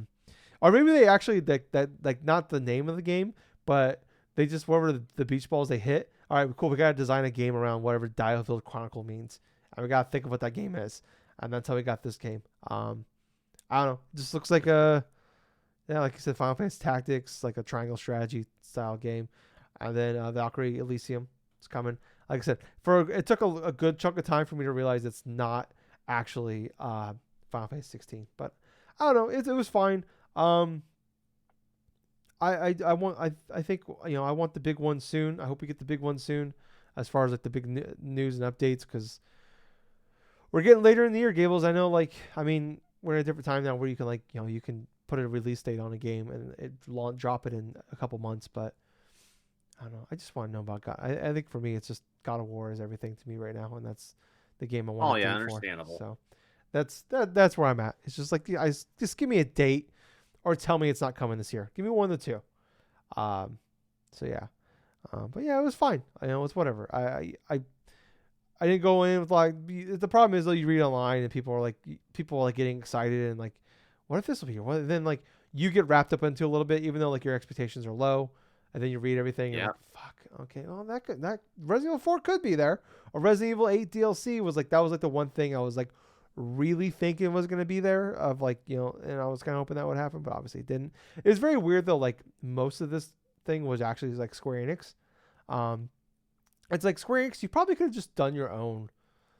maybe they actually that like not the name of the game, but they just whatever the beach balls they hit. All right, cool. We gotta design a game around whatever Dial Field Chronicle means, and we gotta think of what that game is, and that's how we got this game. I don't know. It just looks like like you said, Final Fantasy Tactics, like a triangle strategy style game, and then Valkyrie Elysium is coming. Like I said, it took a good chunk of time for me to realize it's not actually Final Fantasy 16, but I don't know. It was fine. I think I want the big one soon. I hope we get the big one soon, as far as like the big news and updates, because we're getting later in the year, Gables. I know, like we're in a different time now where you can you can put a release date on a game and drop it in a couple months, but I don't know. I just want to know about God. I think for me, it's just God of War is everything to me right now, and that's the game I want Oh to yeah, do for. understandable. So that's where I'm at. It's just like just give me a date or tell me it's not coming this year. Give me one of the two. So yeah. But yeah, it was fine. It's whatever. I didn't go in with like the problem is though you read online and people are getting excited and like, what if this will be here? What then like you get wrapped up into a little bit even though like your expectations are low, and then you read everything and you're like, fuck, okay, well that Resident Evil 4 could be there. Or Resident Evil 8 DLC was like the one thing I was like really thinking was gonna be there of like, and I was kind of hoping that would happen, but obviously it didn't. It was very weird though, like most of this thing was actually like Square Enix. It's like Square Enix, you probably could have just done your own.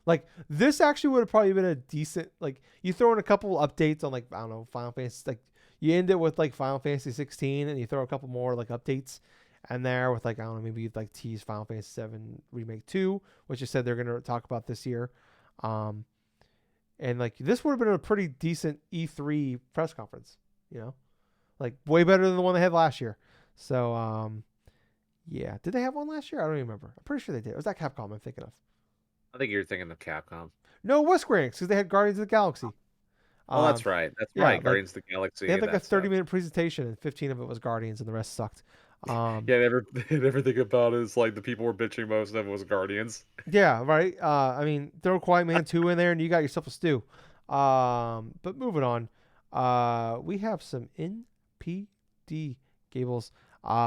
Like this actually would have probably been a decent, like you throw in a couple updates on like, I don't know, Final Fantasy, like you end it with like Final Fantasy 16 and you throw a couple more like updates and there with like, I don't know, maybe you'd like tease Final Fantasy 7 Remake 2, which you said they're going to talk about this year. And like this would have been a pretty decent E3 press conference, like way better than the one they had last year. So, yeah. Did they have one last year? I don't even remember. I'm pretty sure they did. Was that Capcom I'm thinking of? I think you're thinking of Capcom. No, it was Square Enix because they had Guardians of the Galaxy. Oh, that's right. That's yeah, right. like, Guardians of the Galaxy. They had like a that 30-minute presentation and 15 of it was Guardians and the rest sucked. Yeah, never think about it as like the people were bitching most of it was Guardians. Yeah, right. Throw Quiet Man 2 in there and you got yourself a stew. But moving on. We have some NPD Gables.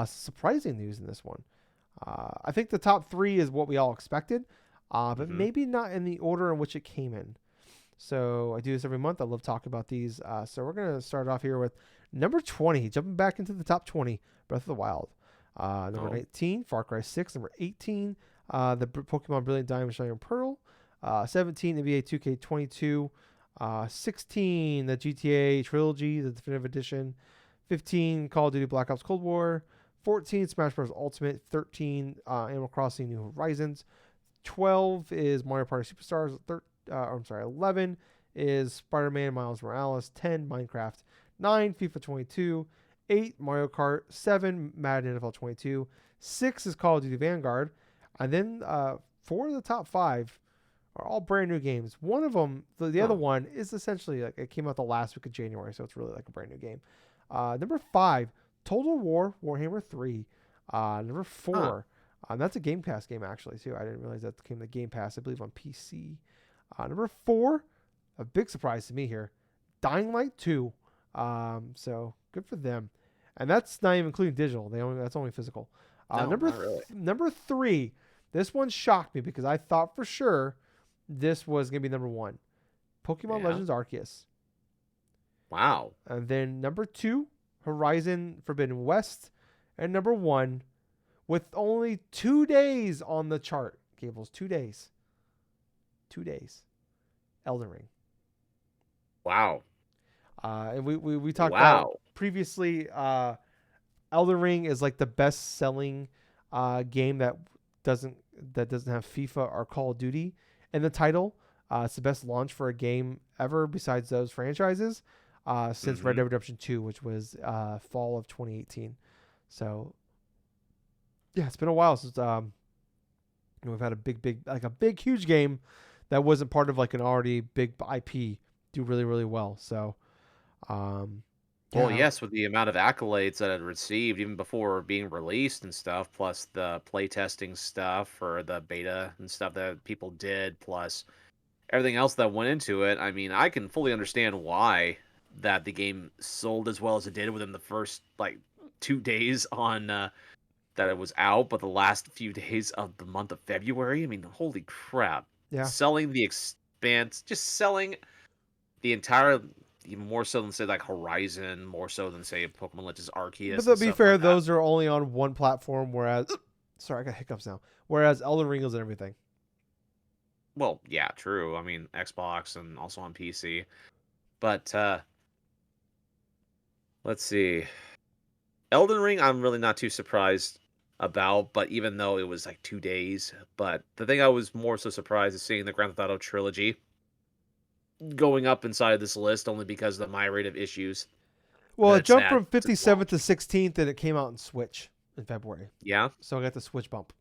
Surprising news in this one. I think the top 3 is what we all expected, but maybe not in the order in which it came in. So I do this every month. I love talking about these. So we're going to start off here with number 20, jumping back into the top 20, Breath of the Wild. Number 19, Far Cry 6. Number 18, the Pokemon Brilliant Diamond, Shining Pearl. 17, NBA 2K22. 16, the GTA Trilogy, the Definitive Edition. 15, Call of Duty Black Ops Cold War. 14, Smash Bros. Ultimate. 13, Animal Crossing New Horizons. 12 is Mario Party Superstars. 11 is Spider-Man Miles Morales. 10, Minecraft. 9, FIFA 22. 8, Mario Kart. 7, Madden NFL 22. 6 is Call of Duty Vanguard. And then 4 of the top 5 are all brand new games. One of them, the other one, is essentially like it came out the last week of January, so it's really like a brand new game. Number 5, Total War Warhammer 3. Number 4, That's a Game Pass game actually too. I didn't realize that came to Game Pass. I believe on PC. Number 4, a big surprise to me here, Dying Light 2. So good for them, and that's not even including digital. That's only physical. No, not really. Number 3. This one shocked me because I thought for sure this was gonna be number 1. Pokemon Yeah. Legends Arceus. Wow. And then number 2, Horizon Forbidden West. And number 1, with only 2 days on the chart, Gables, 2 days. 2 days. Elden Ring. Wow. And we talked about Wow. previously, Elden Ring is like the best selling game doesn't doesn't have FIFA or Call of Duty in the title. It's the best launch for a game ever besides those franchises since Red Dead Redemption 2, which was fall of 2018. So yeah, it's been a while since we've had a big huge game that wasn't part of like an already big IP do really really well. So Well, yeah, yes, with the amount of accolades that it received even before being released and stuff, plus the playtesting stuff or the beta and stuff that people did, plus everything else that went into it. I mean, I can fully understand why that the game sold as well as it did within the first like 2 days on that it was out, but the last few days of the month of February, I mean, holy crap. yeah. Selling the expanse, just selling the entire, even more so than say like Horizon, more so than say Pokemon Legends But Arceus to and be stuff fair, like that. those are only on one platform, whereas sorry, I got hiccups now. Whereas Elden Ring is and everything. Well, yeah, true. I mean, Xbox and also on PC. But let's see. Elden Ring, I'm really not too surprised about, but even though it was like 2 days, but the thing I was more so surprised is seeing the Grand Theft Auto trilogy going up inside this list only because of the myriad of issues Well, that it it's jumped had from since 57th to launch. 16th, and it came out in Switch in February. Yeah. So I got the Switch bump.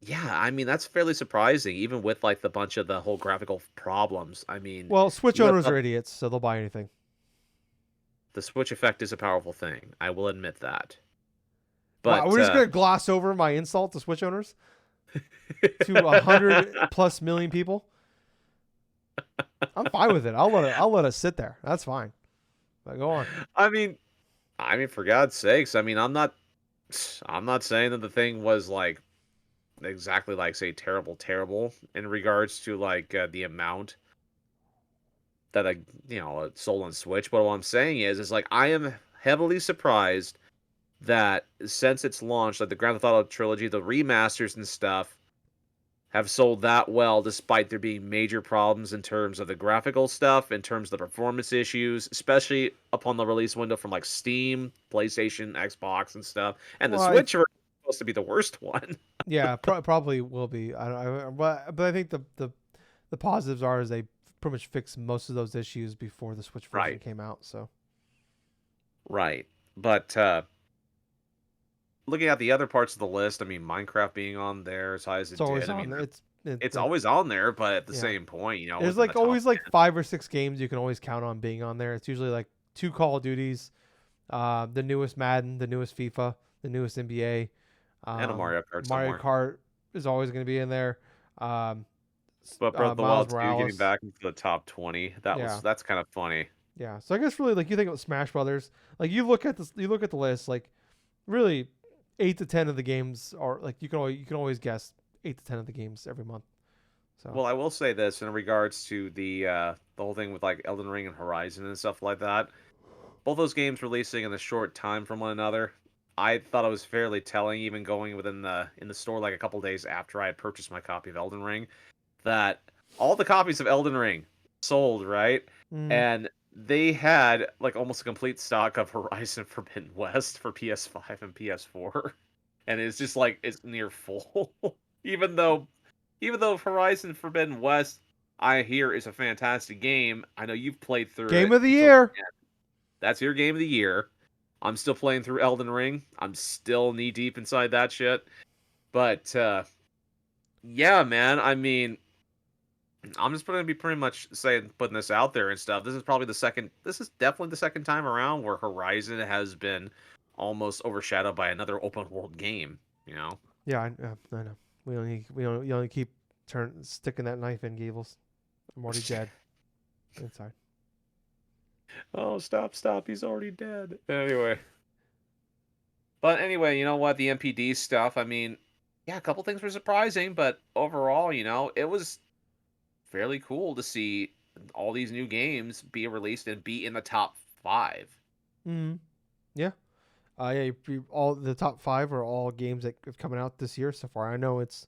Yeah, I mean that's fairly surprising, even with like the bunch of the whole graphical problems. I mean, Well, Switch you have owners are idiots, so they'll buy anything. the Switch effect is a powerful thing. I will admit that. Wow, But we're just gonna gloss over my insult to Switch owners to 100+ million people. I'm fine with it. I'll let it sit there. That's fine. But go on. I mean, for God's sakes, I mean, I'm not saying that the thing was like exactly like say terrible in regards to like the amount that I it sold on Switch. But what I'm saying is like I am heavily surprised that since its launch, like the Grand Theft Auto trilogy, the remasters and stuff have sold that well, despite there being major problems in terms of the graphical stuff, in terms of the performance issues, especially upon the release window from like Steam, PlayStation, Xbox, and stuff. And the Well, I Switch are supposed to be the worst one. yeah, probably will be. But I think the positives are is they pretty much fixed most of those issues before the Switch version Right, came out. So right. But looking at the other parts of the list, I mean, Minecraft being on there as high as it's it always did, I on mean, there. it's always on there, but at the Yeah. same point, There's within the like top always like 10, 5 or 6 games you can always count on being on there. It's usually like 2 Call of Duties, the newest Madden, the newest FIFA, the newest NBA. and a Mario Kart Mario somewhere. Kart is always going to be in there. Um, But Breath of the Miles Wild 2 getting Morales. back into the top 20, Yeah. that's kind of funny. Yeah. So I guess really like you think of Smash Brothers, like you look at the list, like really 8 to 10 of the games are like you can always guess 8 to 10 of the games every month. So Well, I will say this in regards to the whole thing with like Elden Ring and Horizon and stuff like that. Both those games releasing in a short time from one another, I thought it was fairly telling, even going within the in the store like a couple days after I had purchased my copy of Elden Ring, that all the copies of Elden Ring sold, right? mm, And they had like almost a complete stock of Horizon Forbidden West for PS5 and PS4. And it's just like it's near full. even though even though Horizon Forbidden West I hear is a fantastic game. I know you've played through game it. of the So year. that's your game of the year. I'm still playing through Elden Ring. I'm still knee deep inside that shit. But yeah, man. I mean, I'm just going to be pretty much saying putting this out there and stuff. This is probably the second. This is definitely the second time around where Horizon has been almost overshadowed by another open world game. You know. Yeah, I know. You only keep sticking that knife in, Gables. I'm already dead inside. Oh, stop, stop. He's already dead. Anyway. But anyway, you know what? The NPD stuff, I mean, yeah, a couple things were surprising, but overall, it was fairly cool to see all these new games be released and be in the top 5. Mm. Yeah. Yeah. All the top five are all games that are coming out this year so far. I know it's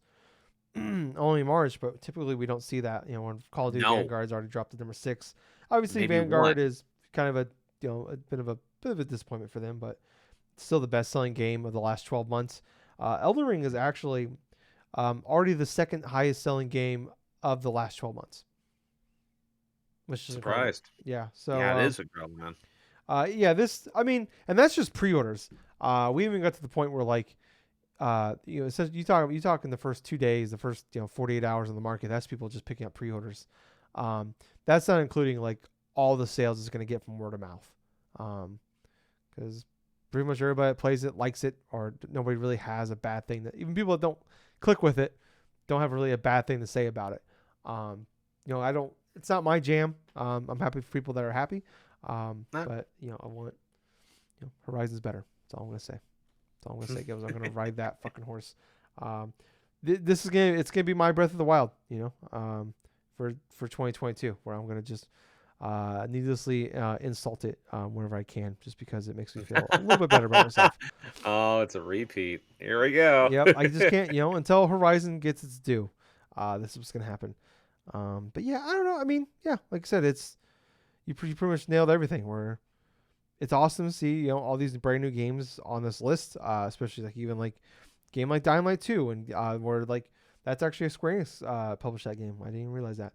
only March, but typically we don't see that. When Call of Duty No, Vanguard's already dropped to number 6. Obviously, maybe one. Vanguard is kind of a bit of a disappointment for them, but still the best-selling game of the last 12 months. Elden Ring is actually already the second highest-selling game of the last 12 months, which is incredible. Surprised. Yeah. So, Yeah, it is incredible, man. yeah, I mean, and that's just pre-orders. We even got to the point where like, it says you talk in the first 2 days, the first 48 hours on the market. That's people just picking up pre-orders. That's not including like all the sales it's going to get from word of mouth, because pretty much everybody that plays it likes it, or nobody really has a bad thing. That even people that don't click with it don't have really a bad thing to say about it. I don't. It's not my jam. I'm happy for people that are happy. Nah. But I want Horizon's better. That's all I'm gonna say. That's all I'm gonna say. Goes, I'm gonna ride that fucking horse. Um, this is gonna be my Breath of the Wild. For 2022, where I'm gonna just needlessly insult it whenever I can, just because it makes me feel a little bit better about myself. Oh, it's a repeat. Here we go. Yep, I just can't, until Horizon gets its due. This is what's gonna happen. But yeah, I don't know. I mean, yeah, like I said, you pretty much nailed everything. Where it's awesome to see all these brand new games on this list, especially like even like game like Dying Light 2, and where like that's actually a Square Enix published that game. I didn't even realize that.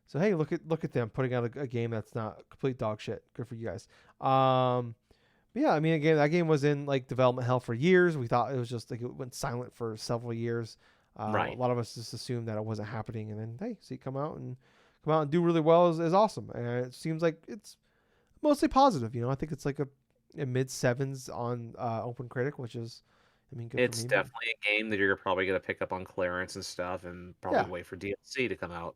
So hey, look at them putting out a game that's not complete dog shit. Good for you guys. But yeah, I mean, again, that game was in like development hell for years. We thought it was just like it went silent for several years. A Right. lot of us just assumed that it wasn't happening, and then hey, see it come out and do really well is awesome. And it seems like it's mostly positive. I think it's like a mid sevens on Open Critic, which is, I mean, good for It's me. But definitely a game that you're probably going to pick up on clearance and stuff and probably yeah, wait for DLC to come out.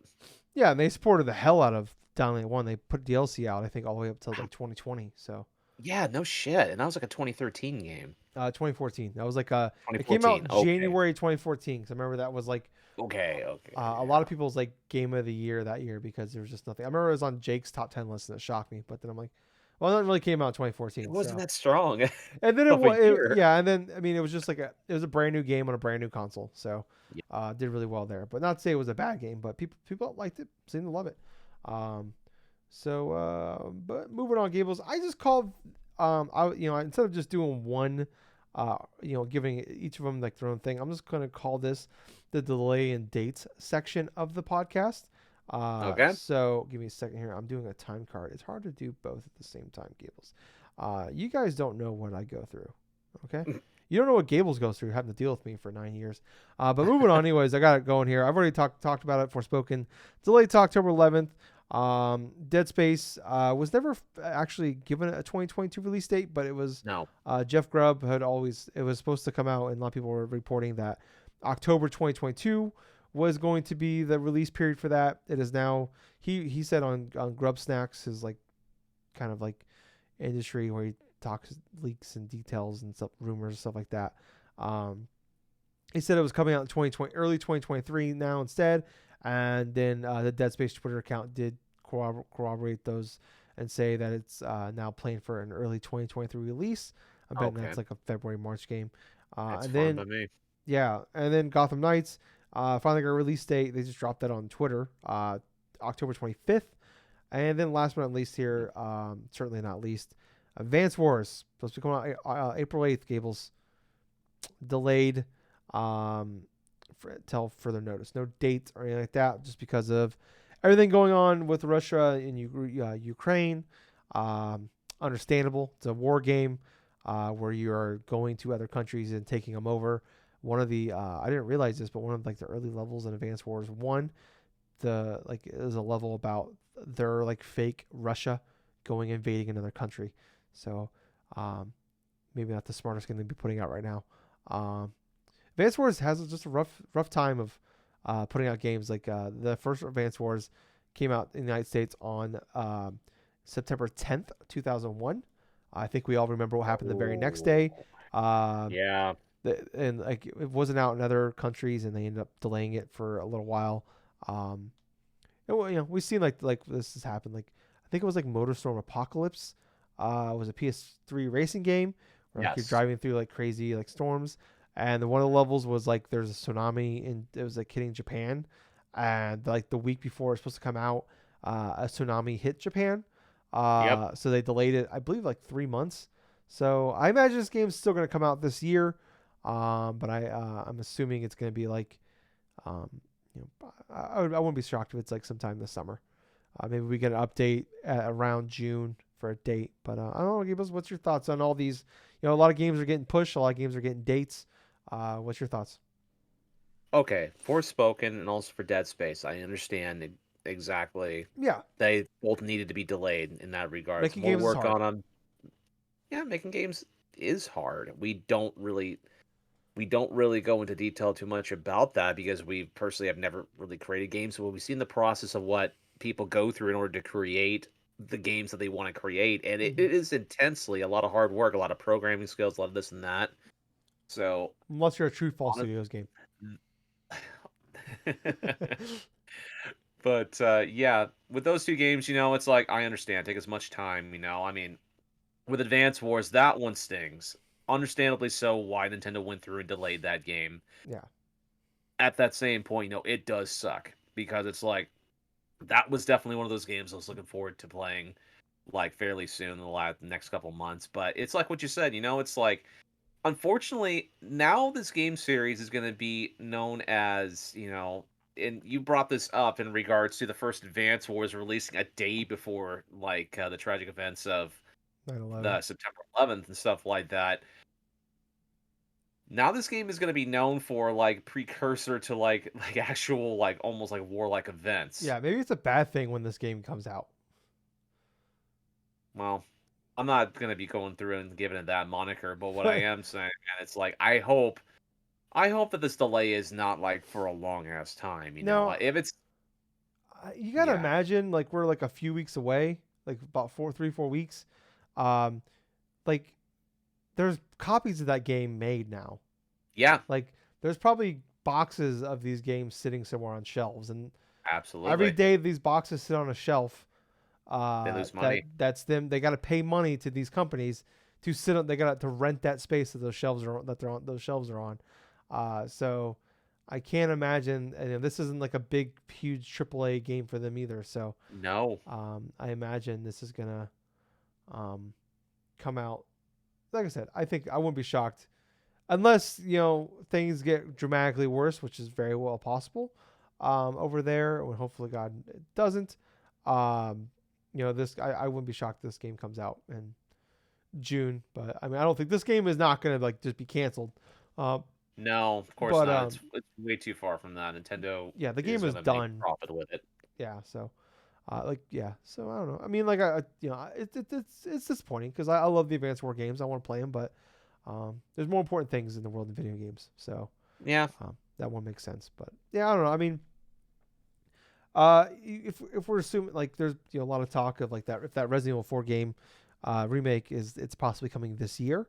yeah, and they supported the hell out of Dying Light 1. They put DLC out, I think, all the way up till like 2020. So Yeah, no shit. And that was like a 2013 game. 2014. That was like it came 2014. out Okay. January 2014. So I remember that was like Okay. Okay. a lot Yeah. of people's like game of the year that year, because there was just nothing. I remember it was on Jake's top 10 list, and it shocked me. But then I'm like, well, that really came out in It 2014. wasn't So, that strong and then of a year. yeah, and then I mean, it was just like it was a brand new game on a brand new console. So, Yeah. did really well there. But not to say it was a bad game, but people liked it, seemed to love it. Um, but moving on, Gables, I just called instead of just doing one, giving each of them like their own thing, I'm just gonna call this the delay and dates section of the podcast. Okay. So give me a second here. I'm doing a time card. It's hard to do both at the same time, Gables. You guys don't know what I go through. Okay. You don't know what Gables goes through, having to deal with me for 9 years. But moving on, anyways, I got it going here. I've already talked about it. Forspoken, delayed to October 11th. Dead Space was never actually given a 2022 release date, but it was No. Jeff Grubb it was supposed to come out, and a lot of people were reporting that October 2022 was going to be the release period for that. It is now. He said on Grub Snacks, his like kind of like industry where he talks leaks and details and stuff, rumors, stuff like that. Um, he said it was coming out in 2020, early 2023 now instead. And then the Dead Space Twitter account did corroborate those and say that it's now playing for an early 2023 release. I'm betting Okay. that's like a February, March game. That's And fine then, by me. yeah, and then Gotham Knights finally got a release date. They just dropped that on Twitter, October 25th. And then last but not least here, certainly not least, Advance Wars, supposed to come out April 8th, Gables. Delayed till further notice. No date or anything like that, just because of everything going on with Russia and Ukraine. Understandable. It's a war game where you are going to other countries and taking them over. One of the I didn't realize this, but one of like the early levels in Advanced Wars 1, the like it was a level about their like fake Russia going invading another country. So maybe not the smartest game to be putting out right now. Advance Wars has just a rough time of putting out games. Like the first Advance Wars came out in the United States on September 10th, 2001. I think we all remember what happened the very next day. Oh, Uh, yeah. and like it wasn't out in other countries, and they ended up delaying it for a little while. Um, and, well, we've seen like this has happened. Like I think it was like MotorStorm Apocalypse. It was a PS3 racing game where like you're Yes. driving through like crazy like storms, and one of the levels was like there's a tsunami and it was like hitting Japan, and like the week before it's supposed to come out, a tsunami hit Japan. Yep. So they delayed it, I believe, like 3 months. So I imagine this game's still going to come out this year. But I'm assuming it's going to be like, um, I wouldn't be shocked if it's like sometime this summer. Maybe we get an update at around June for a date. But I don't know, Gables, what's your thoughts on all these? A lot of games are getting pushed. A lot of games are getting dates. What's your thoughts? Okay, Forspoken and also for Dead Space, I understand exactly. Yeah, They both needed to be delayed in that regards. making More games is work hard. on them. Yeah, making games is hard. We don't really go into detail too much about that because we personally have never really created games. So we've seen the process of what people go through in order to create the games that they want to create, and it, Mm-hmm. it is intensely a lot of hard work, a lot of programming skills, a lot of this and that. So Unless you're a True Fall honest, Studios game. but yeah, with those two games, it's like I understand. Take as much time, I mean, with Advance Wars, that one stings. Understandably so, why Nintendo went through and delayed that game. Yeah. At that same point, it does suck because it's like that was definitely one of those games I was looking forward to playing like fairly soon in the next couple months. But it's like what you said, it's like unfortunately now this game series is going to be known as, and you brought this up in regards to the first Advance Wars releasing a day before like the tragic events of 9/11. the September 11th and stuff like that. Now this game is going to be known for like precursor to like actual like almost like warlike events. Yeah, maybe it's a bad thing when this game comes out. Well, I'm not going to be going through and giving it that moniker, but what I am saying, and it's like I hope that this delay is not like for a long ass time. No, If it's you gotta yeah, imagine like we're like a few weeks away, like about 4 weeks. Um, like there's copies of that game made now. yeah, Like there's probably boxes of these games sitting somewhere on shelves, and every absolutely, day these boxes sit on a shelf. they lose That money. that's them. They got to pay money to these companies to sit on. They got to rent that space that those shelves are that they're on. Those shelves are on. So I can't imagine. And this isn't like a big, huge AAA game for them either. So No, I imagine this is gonna um, come out. Like I said, I think I wouldn't be shocked unless things get dramatically worse, which is very well possible over there. When hopefully God it doesn't. Um, this I wouldn't be shocked this game comes out in June, but I mean I don't think this game is not gonna like just be canceled. Um, no, of course but not. It's way too far from that. Nintendo yeah, the is game going is to make done. profit with it. Yeah, so yeah, so I don't know. I mean, like it's disappointing because I love the Advanced War games. I want to play them, but there's more important things in the world of video games. So Yeah, that one makes sense. But yeah, I don't know. I mean, if we're assuming like there's a lot of talk of like that if that Resident Evil 4 game remake it's possibly coming this year.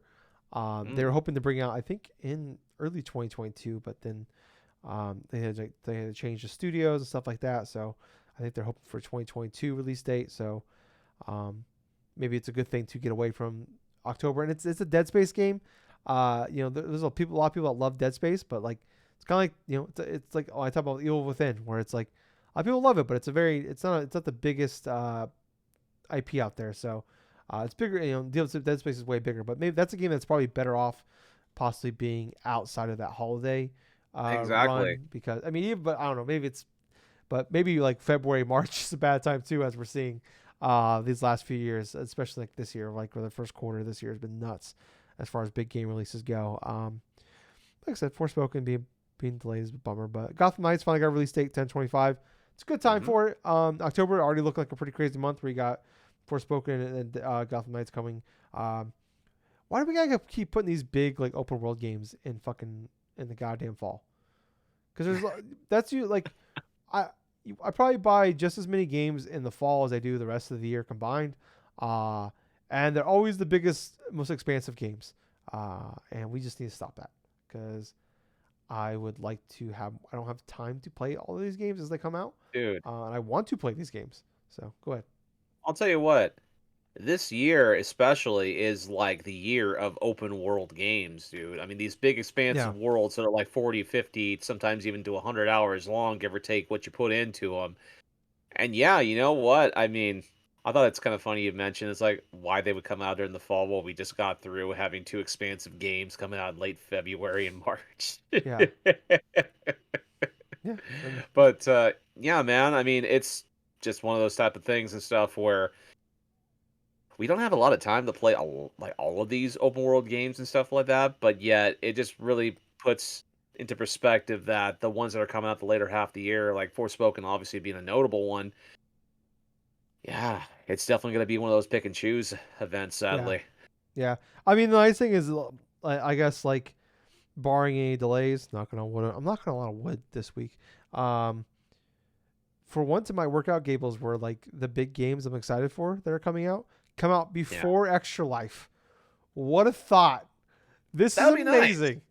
They were mm, hoping to bring out I think in early 2022, but then they had to change the studios and stuff like that. So I think they're hoping for a 2022 release date. So maybe it's a good thing to get away from October. And it's a Dead Space game. There's a lot of people that love Dead Space, but like it's kind of like it's like I talk about Evil Within, where it's like a lot of people love it, but it's not the biggest IP out there. So it's bigger. Dead Space is way bigger, but maybe that's a game that's probably better off possibly being outside of that holiday exactly. run because I mean, but I don't know, but maybe like February, March is a bad time too, as we're seeing these last few years, especially like this year, like where the first quarter of this year has been nuts as far as big game releases go. Like I said, Forspoken being delayed is a bummer, but Gotham Knights finally got a release date 10/25. It's a good time Hmm. for it. October already looked like a pretty crazy month where you got Forspoken and Gotham Knights coming. Why do we gotta keep putting these big like open world games in in the goddamn fall. Because that's you like I I probably buy just as many games in the fall as I do the rest of the year combined, uh, and they're always the biggest, most expansive games, and we just need to stop that because I would like to have. I don't have time to play all of these games as they come out, Dude, and I want to play these games. So go ahead. I'll tell you what. This year especially is like the year of open world games, dude. I mean, these big Yeah, expansive worlds that are like 40, 50, sometimes even to 100 hours long, give or take what you put into them. And yeah, you know what? I mean, I thought it's kind of funny you mentioned it's like why they would come out during the fall. Well, we just got through having two expansive games coming out in late February and March. yeah, yeah, and But yeah, man, I mean, it's just one of those type of things and stuff where we don't have a lot of time to play like all of these open world games and stuff like that, but yet it just really puts into perspective that the ones that are coming out the later half of the year, like Forspoken obviously being a notable one, yeah, it's definitely going to be one of those pick and choose events, yeah, sadly. yeah. I mean, the nice thing is, I guess like barring any delays, knocking on wood. I'm knocking on a lot of wood this week. Um, for once in my workout, Gables were like the big games I'm excited for that are coming out come out Yeah, before Extra Life. What a thought! This that is would be nice. amazing.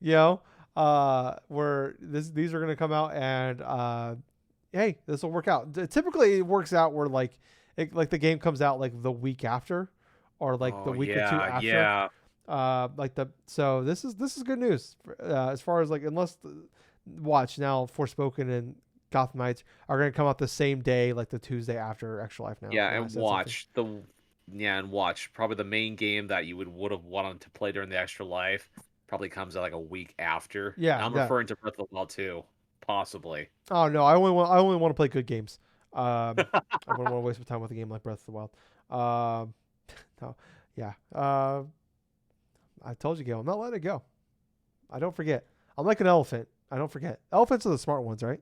Where these are gonna come out and hey, this will work out. Typically, it works out where like the game comes out like the week after, or like the Oh week or two yeah, after. yeah, So this is good news as far as like watch now Forspoken and Gotham Knights are gonna come out the same day like the Tuesday after Extra Life now. yeah, I and said something. watch probably the main game that you would have wanted to play during the extra life probably comes out like a week after. And Yeah, I'm that. referring to Breath of the Wild too, possibly. Oh no, I only want to play good games. I wouldn't want to waste my time with a game like Breath of the Wild. Um, no, yeah. I told you, Gail, I'm not letting it go. I don't forget. I'm like an elephant. I don't forget. Elephants are the smart ones, right?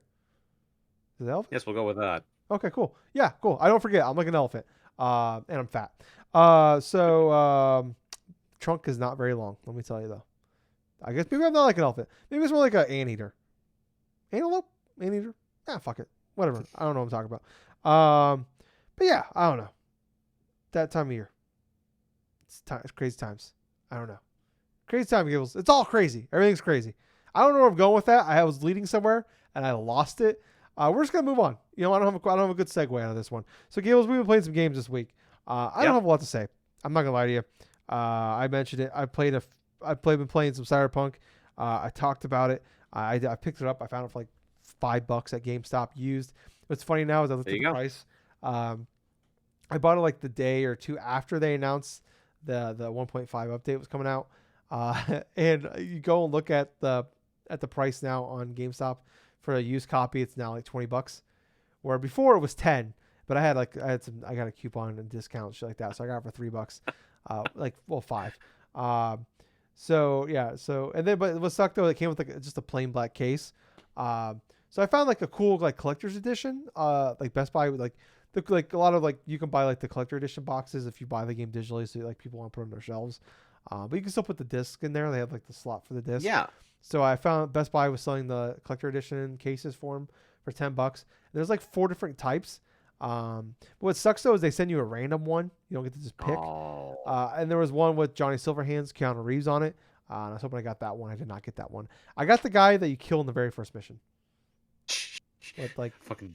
Is it elephants? Yes, we'll go with that. Okay, cool. Yeah, cool. I don't forget. I'm like an elephant. And I'm fat. Trunk is not very long. Let me tell you though. I guess maybe I'm not like an elephant. Maybe it's more like an anteater. Antelope? Anteater? Ah, fuck it. Whatever. I don't know what I'm talking about. But yeah, I don't know. That time of year. It's crazy times. I don't know. Crazy time, Gables. It's all crazy. Everything's crazy. I don't know where I'm going with that. I was leading somewhere and I lost it. We're just gonna move on. I don't have a good segue out of this one. So, Gables, we've been playing some games this week. I don't Yep. have a lot to say. I'm not gonna lie to you. I mentioned it. Been playing some CyberPunk. I talked about it. I picked it up. I found it for like $5 at GameStop used. What's funny now is I looked There at you the go. price. I bought it like the day or two after they announced the 1.5 update was coming out. And you go and look at the price now on GameStop for a used copy. It's now like $20, where before it was 10. But I got a coupon and discount shit like that, so I got it for $3. Five. So yeah, but it was sucked though. It came with like just a plain black case. So I found like a cool like collector's edition. Like Best Buy with like a lot of like you can buy like the collector edition boxes if you buy the game digitally, so like people want to put them on their shelves. But you can still put the disc in there. They have like the slot for the disc. Yeah. So I found Best Buy was selling the collector edition cases for them for $10. And there's like 4 different types. But what sucks though is they send you a random one. You don't get to just pick. Oh. And there was one with Johnny Silverhands, Keanu Reeves on it. And I was hoping I got that one. I did not get that one. I got the guy that you kill in the very first mission with like Fucking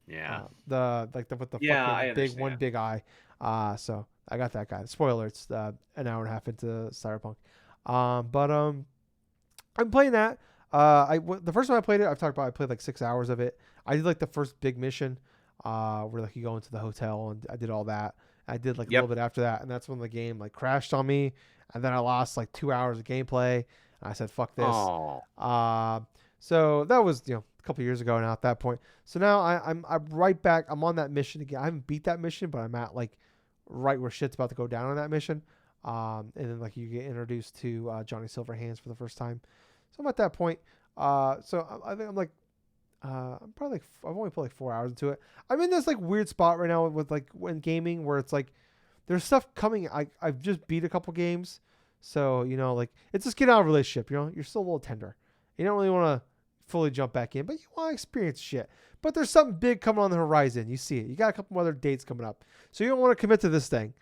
yeah. with the Yeah, I fucking understand. big eye. So I got that guy. Spoiler: it's an hour and a half into Cyberpunk. I'm playing that. The first time I played it, I've talked about. I played like 6 hours of it. I did like the first big mission, where like you go into the hotel, and I did all that. I did like a little Yep. bit after that, and that's when the game like crashed on me, and then I lost like 2 hours of gameplay. And I said, "Fuck this." Oh. So that was a couple years ago now. At that point, so now I'm right back. I'm on that mission again. I haven't beat that mission, but I'm at like right where shit's about to go down on that mission. And then like you get introduced to Johnny Silverhands for the first time. So I'm at that point. I think I'm like, I'm probably like I've only put like 4 hours into it. I'm in this like weird spot right now with like when gaming where it's like there's stuff coming. I've just beat a couple games, so like it's just get out of a relationship. You're still a little tender, You don't really want to fully jump back in, but you want to experience shit. But there's something big coming on the horizon. You see it. You got a couple other dates coming up, so you don't want to commit to this thing.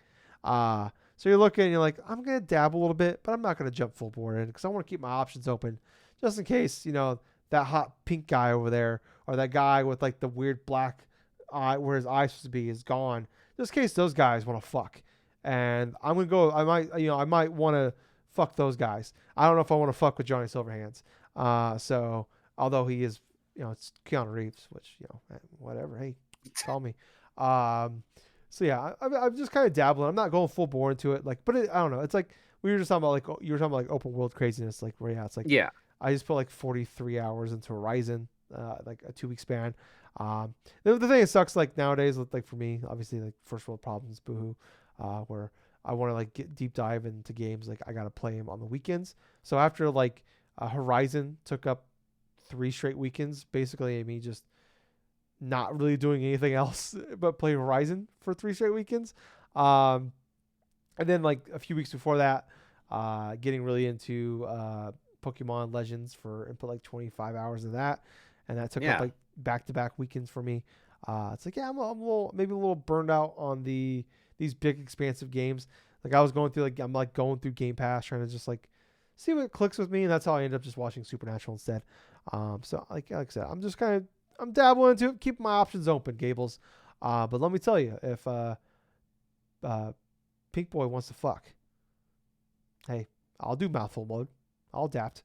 So you're looking, and you're like, I'm gonna dabble a little bit, but I'm not gonna jump full board in because I want to keep my options open, just in case that hot pink guy over there or that guy with like the weird black eye where his eyes supposed to be is gone. Just in case those guys want to fuck, and I'm gonna go. I might want to fuck those guys. I don't know if I want to fuck with Johnny Silverhands. So although he is, it's Keanu Reeves, which whatever. Hey, call me. So yeah, I'm just kind of dabbling. I'm not going full bore into it. I don't know. It's like we were just talking about you were talking about like open world craziness. Like where it's like Yeah. I just put like 43 hours into Horizon, like a 2 week span. The thing that sucks like nowadays, like for me, obviously like first world problems, boohoo, where I want to like get deep dive into games. Like I gotta play them on the weekends. So after like Horizon took up 3 straight weekends, basically me just not really doing anything else but play Horizon for 3 straight weekends. Um, and then like a few weeks before that, getting really into Pokemon Legends and put like 25 hours of that, and that took up Yeah. like back-to-back weekends for me. It's like I'm maybe a little burned out on these big expansive games. Like I was going through I'm like going through Game Pass trying to just like see what clicks with me, and that's how I ended up just watching Supernatural instead. So like I said, I'm dabbling into it, keeping my options open, Gables. But let me tell you, if uh, Pink Boy wants to fuck, hey, I'll do mouthful mode. I'll adapt.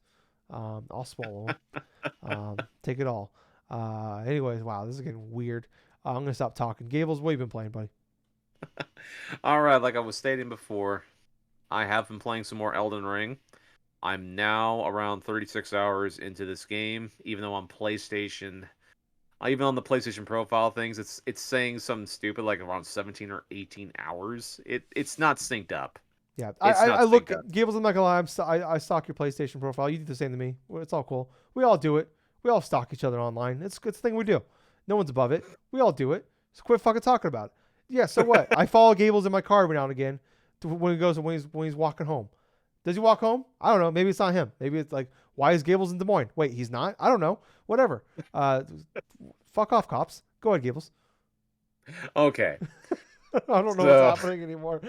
I'll swallow him. Take it all. Anyways, wow, this is getting weird. I'm gonna stop talking. Gables, what have you been playing, buddy? All right, like I was stating before, I have been playing some more Elden Ring. I'm now around 36 hours into this game, even though on PlayStation, even on the PlayStation profile things, it's saying something stupid like around 17 or 18 hours. It's not synced up. Yeah, It's I not look synced up. Gables. I'm not gonna lie. I stalk your PlayStation profile. You do the same to me. It's all cool. We all do it. We all stalk each other online. It's a thing we do. No one's above it. We all do it. So quit fucking talking about it. Yeah. So what? I follow Gables in my car every now and again when he's walking home. Does he walk home? I don't know. Maybe it's not him. Maybe it's like, why is Gables in Des Moines? Wait, he's not. I don't know. Whatever. Fuck off, cops. Go ahead, Gables. Okay. I don't know what's So, happening anymore.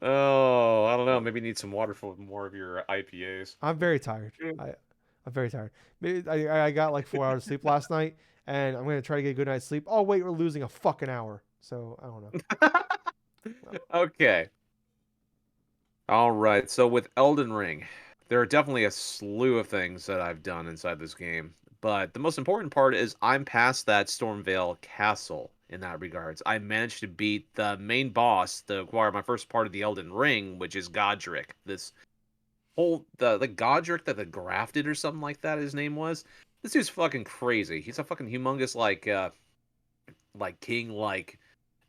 oh, I don't know. Maybe you need some water for more of your IPAs. I'm very tired. I'm very tired. Maybe I got like 4 hours of sleep last night, and I'm gonna try to get a good night's sleep. Oh wait, we're losing a fucking hour. So I don't know. Okay. All right. So with Elden Ring, there are definitely a slew of things that I've done inside this game. But the most important part is I'm past that Stormvale castle in that regards. I managed to beat the main boss to acquire my first part of the Elden Ring, which is Godric. This whole the Godric that the grafted or something like that his name was. This dude's fucking crazy. He's a fucking humongous like king like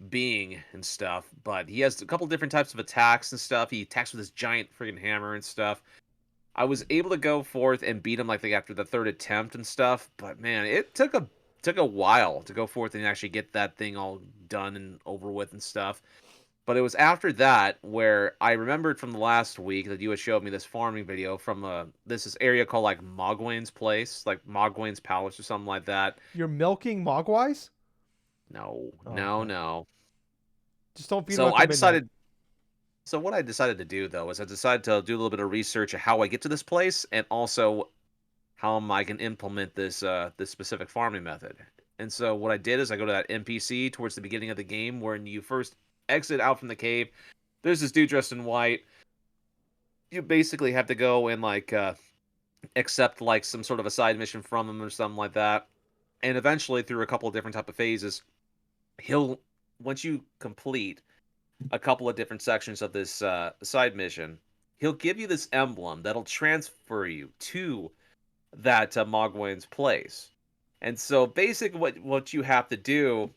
being and stuff, but he has a couple different types of attacks and stuff. He attacks with his giant freaking hammer and stuff. I was able to go forth and beat him after the third attempt and stuff, but man, it took a while to go forth and actually get that thing all done and over with and stuff. But it was after that where I remembered from the last week that you had showed me this farming video from this area called like Mogwaine's place, like Mogwaine's palace or something like that. You're milking Mogwais? No, Oh, no, okay. no. Just don't feed them So after I midnight. decided So what I decided to do though is I decided to do a little bit of research of how I get to this place and also how I can implement this specific farming method. And so what I did is I go to that NPC towards the beginning of the game when you first exit out from the cave. There's this dude dressed in white. You basically have to go and accept like some sort of a side mission from him or something like that. And eventually through a couple of different type of phases, he'll once you complete a couple of different sections of this side mission, he'll give you this emblem that'll transfer you to that Mogwaine's place. And so, basically, what you have to do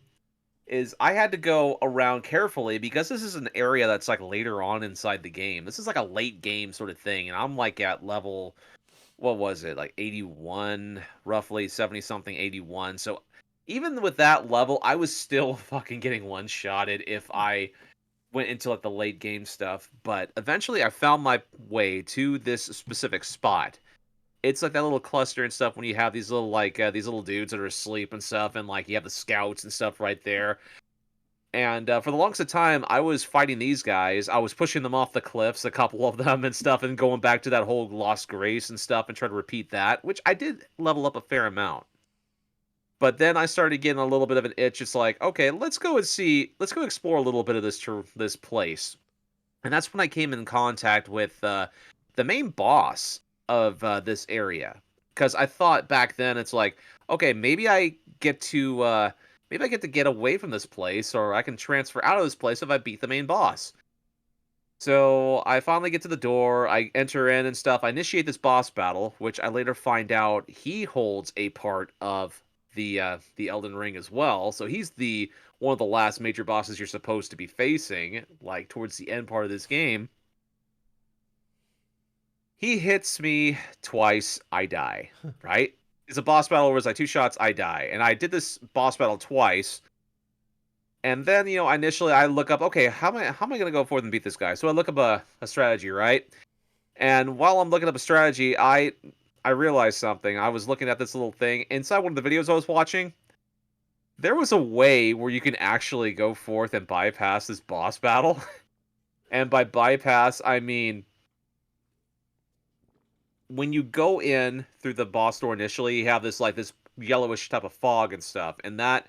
is I had to go around carefully because this is an area that's like later on inside the game. This is like a late game sort of thing, and I'm like at level what was it like 81, roughly 70 something 81. So even with that level, I was still fucking getting one shotted if I went into like the late game stuff, but eventually I found my way to this specific spot. It's like that little cluster and stuff when you have these little these little dudes that are asleep and stuff, and like you have the scouts and stuff right there. And for the longest of time, I was fighting these guys. I was pushing them off the cliffs, a couple of them and stuff, and going back to that whole Lost Grace and stuff, and try to repeat that, which I did level up a fair amount. But then I started getting a little bit of an itch. It's like, okay, let's go explore a little bit of this place. And that's when I came in contact with the main boss of this area. Because I thought back then, it's like, okay, maybe I get to get away from this place, or I can transfer out of this place if I beat the main boss. So I finally get to the door, I enter in and stuff. I initiate this boss battle, which I later find out he holds a part of the Elden Ring as well. So he's the one of the last major bosses you're supposed to be facing, like towards the end part of this game. He hits me twice, I die. Right? It's a boss battle where it's like two shots, I die. And I did this boss battle twice. And then, initially I look up, okay, how am I gonna go forth and beat this guy? So I look up a strategy, right? And while I'm looking up a strategy, I realized something. I was looking at this little thing inside one of the videos I was watching. There was a way where you can actually go forth and bypass this boss battle. And by bypass, I mean when you go in through the boss door initially, you have this yellowish type of fog and stuff, and that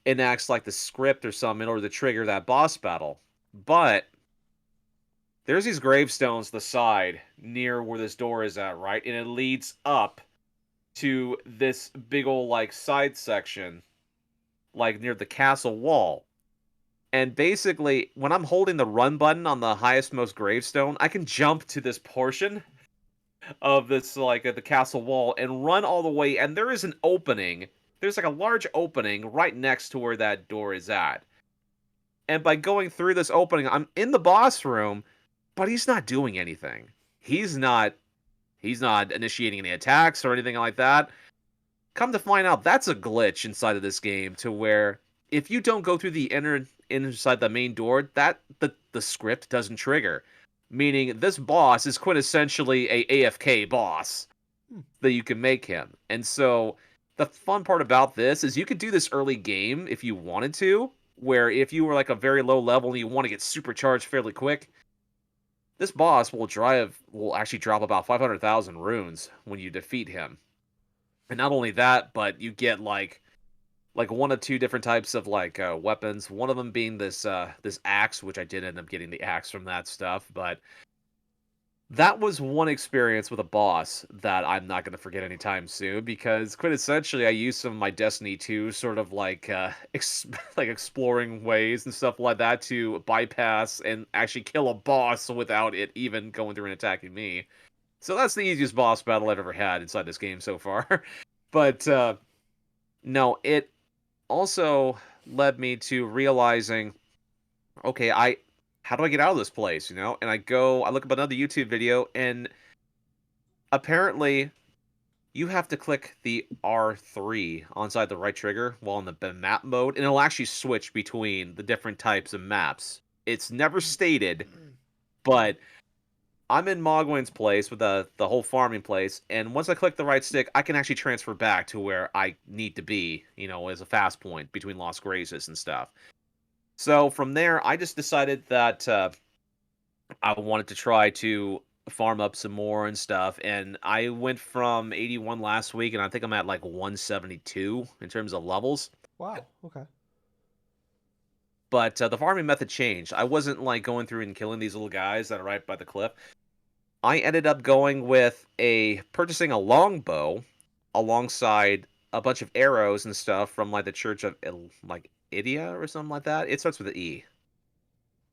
enacts like the script or something in order to trigger that boss battle. But there's these gravestones to the side near where this door is at, right? And it leads up to this big old like side section, like near the castle wall. And basically, when I'm holding the run button on the highest most gravestone, I can jump to this portion of this like at the castle wall and run all the way. And there is an opening. There's like a large opening right next to where that door is at. And by going through this opening, I'm in the boss room, but he's not doing anything. He's not initiating any attacks or anything like that. Come to find out, that's a glitch inside of this game to where if you don't go through the inside the main door, that the script doesn't trigger. Meaning this boss is quintessentially a AFK boss that you can make him. And so the fun part about this is you could do this early game if you wanted to, where if you were like a very low level and you want to get supercharged fairly quick, this boss will actually drop about 500,000 runes when you defeat him. And not only that, but you get like one of two different types of like weapons. One of them being this axe, which I did end up getting the axe from that stuff, but that was one experience with a boss that I'm not going to forget anytime soon because quintessentially I used some of my Destiny 2 sort of like like exploring ways and stuff like that to bypass and actually kill a boss without it even going through and attacking me. So that's the easiest boss battle I've ever had inside this game so far. But no, it also led me to realizing, okay, I how do I get out of this place, And I look up another YouTube video, and apparently you have to click the R3 onside the right trigger while in the map mode, and it'll actually switch between the different types of maps. It's never stated, but I'm in Mogwin's place with the whole farming place, and once I click the right stick, I can actually transfer back to where I need to be, as a fast point between Lost Graces and stuff. So from there, I just decided that I wanted to try to farm up some more and stuff, and I went from 81 last week, and I think I'm at like 172 in terms of levels. Wow. Okay. But the farming method changed. I wasn't like going through and killing these little guys that are right by the cliff. I ended up going with purchasing a longbow alongside a bunch of arrows and stuff from like the Church of like Idia or something like that. It starts with an E.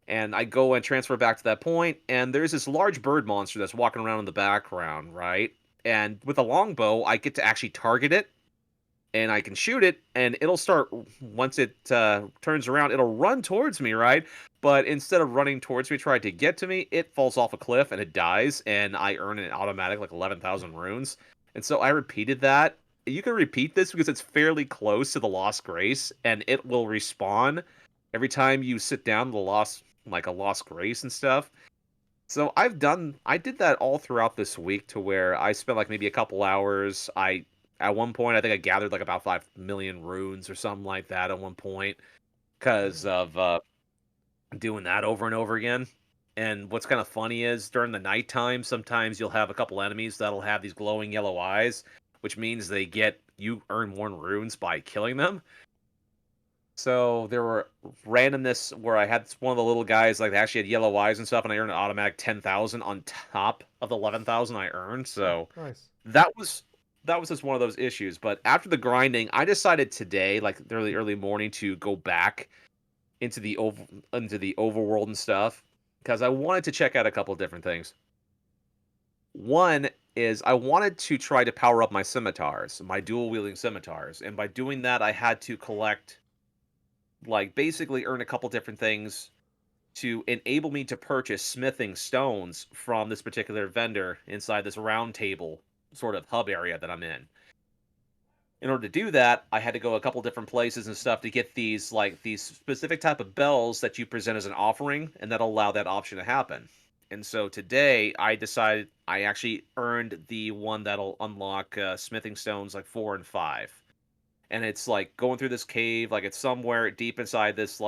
And I go and transfer back to that point, and there's this large bird monster that's walking around in the background, right? And with a longbow, I get to actually target it, and I can shoot it, and it'll start, once it turns around, it'll run towards me, right? But instead of running towards me, trying to get to me, it falls off a cliff, and it dies, and I earn an automatic, like, 11,000 runes. And so I repeated that. You can repeat this because it's fairly close to the Lost Grace, and it will respawn every time you sit down a Lost Grace and stuff. So I did that all throughout this week to where I spent like maybe a couple hours. At one point I think I gathered like about 5 million runes or something like that at one point because of doing that over and over again. And what's kind of funny is during the nighttime, sometimes you'll have a couple enemies that'll have these glowing yellow eyes, which means you earn more runes by killing them. So there were randomness where I had one of the little guys like they actually had yellow eyes and stuff, and I earned an automatic 10,000 on top of the 11,000 I earned. Oh, So nice. that was that was just one of those issues. But after the grinding, I decided today, like early morning, to go back into the overworld and stuff because I wanted to check out a couple of different things. One is I wanted to try to power up my scimitars, my dual wielding scimitars, and by doing that, I had to collect like basically earn a couple different things to enable me to purchase smithing stones from this particular vendor inside this round table sort of hub area that I'm in. In order to do that, I had to go a couple different places and stuff to get these specific type of bells that you present as an offering, and that'll allow that option to happen. And so today, I decided I actually earned the one that'll unlock smithing stones like 4 and 5, and it's like going through this cave, like it's somewhere deep inside this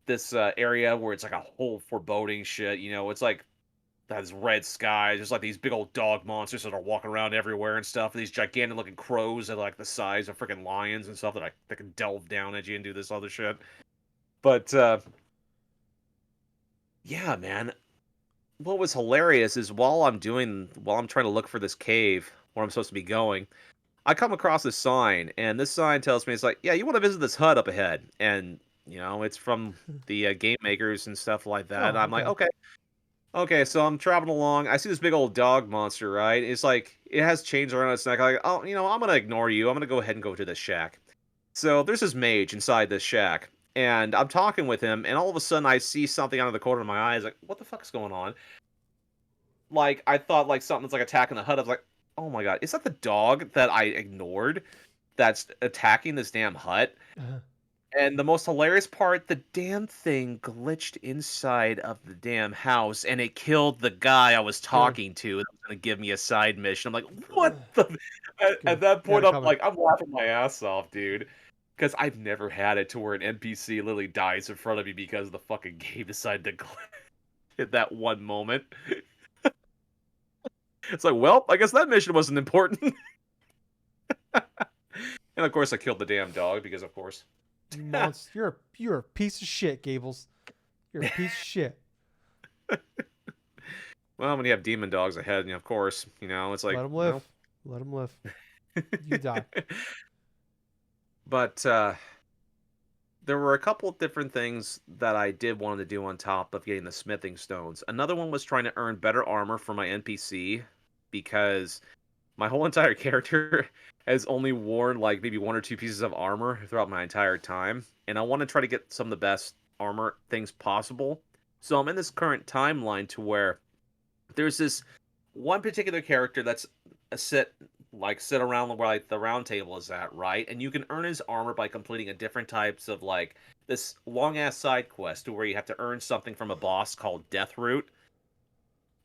this area where it's like a whole foreboding shit. You know, it's like has red skies. There's like these big old dog monsters that are walking around everywhere and stuff. And these gigantic looking crows that are like the size of freaking lions and stuff that can delve down at you and do this other shit. But yeah, man. What was hilarious is while I'm trying to look for this cave where I'm supposed to be going, I come across this sign, and this sign tells me it's like, yeah, you want to visit this hut up ahead, and it's from the game makers and stuff like that. And Oh, I'm like, okay. okay. Okay, so I'm traveling along. I see this big old dog monster, right? It's like it has chains around its neck. Like, oh, I'm gonna ignore you. I'm gonna go ahead and go to this shack. So there's this mage inside this shack, and I'm talking with him, and all of a sudden I see something out of the corner of my eyes. Like, what the fuck is going on? Like, I thought like something's like attacking the hut. I was like, oh my god, is that the dog that I ignored that's attacking this damn hut? And the most hilarious part, the damn thing glitched inside of the damn house and it killed the guy I was Good. talking to that was gonna give me a side mission. I'm like, what the at Good. that You had point it I'm coming. like, I'm laughing my ass off, dude. Because I've never had it to where an NPC literally dies in front of me because the fucking game decided to glitch at that one moment. It's like, well, I guess that mission wasn't important. And of course I killed the damn dog because of course. You monster. You're a piece of shit, Gables. You're a piece of shit. Well, when you have demon dogs ahead, of course, it's Let like, him live. Let him live. You die. But there were a couple of different things that I did want to do on top of getting the smithing stones. Another one was trying to earn better armor for my NPC because my whole entire character has only worn like maybe one or two pieces of armor throughout my entire time, and I want to try to get some of the best armor things possible. So I'm in this current timeline to where there's this one particular character that's a sit around where like the round table is at, right? And you can earn his armor by completing a different types of like this long ass side quest where you have to earn something from a boss called Deathroot.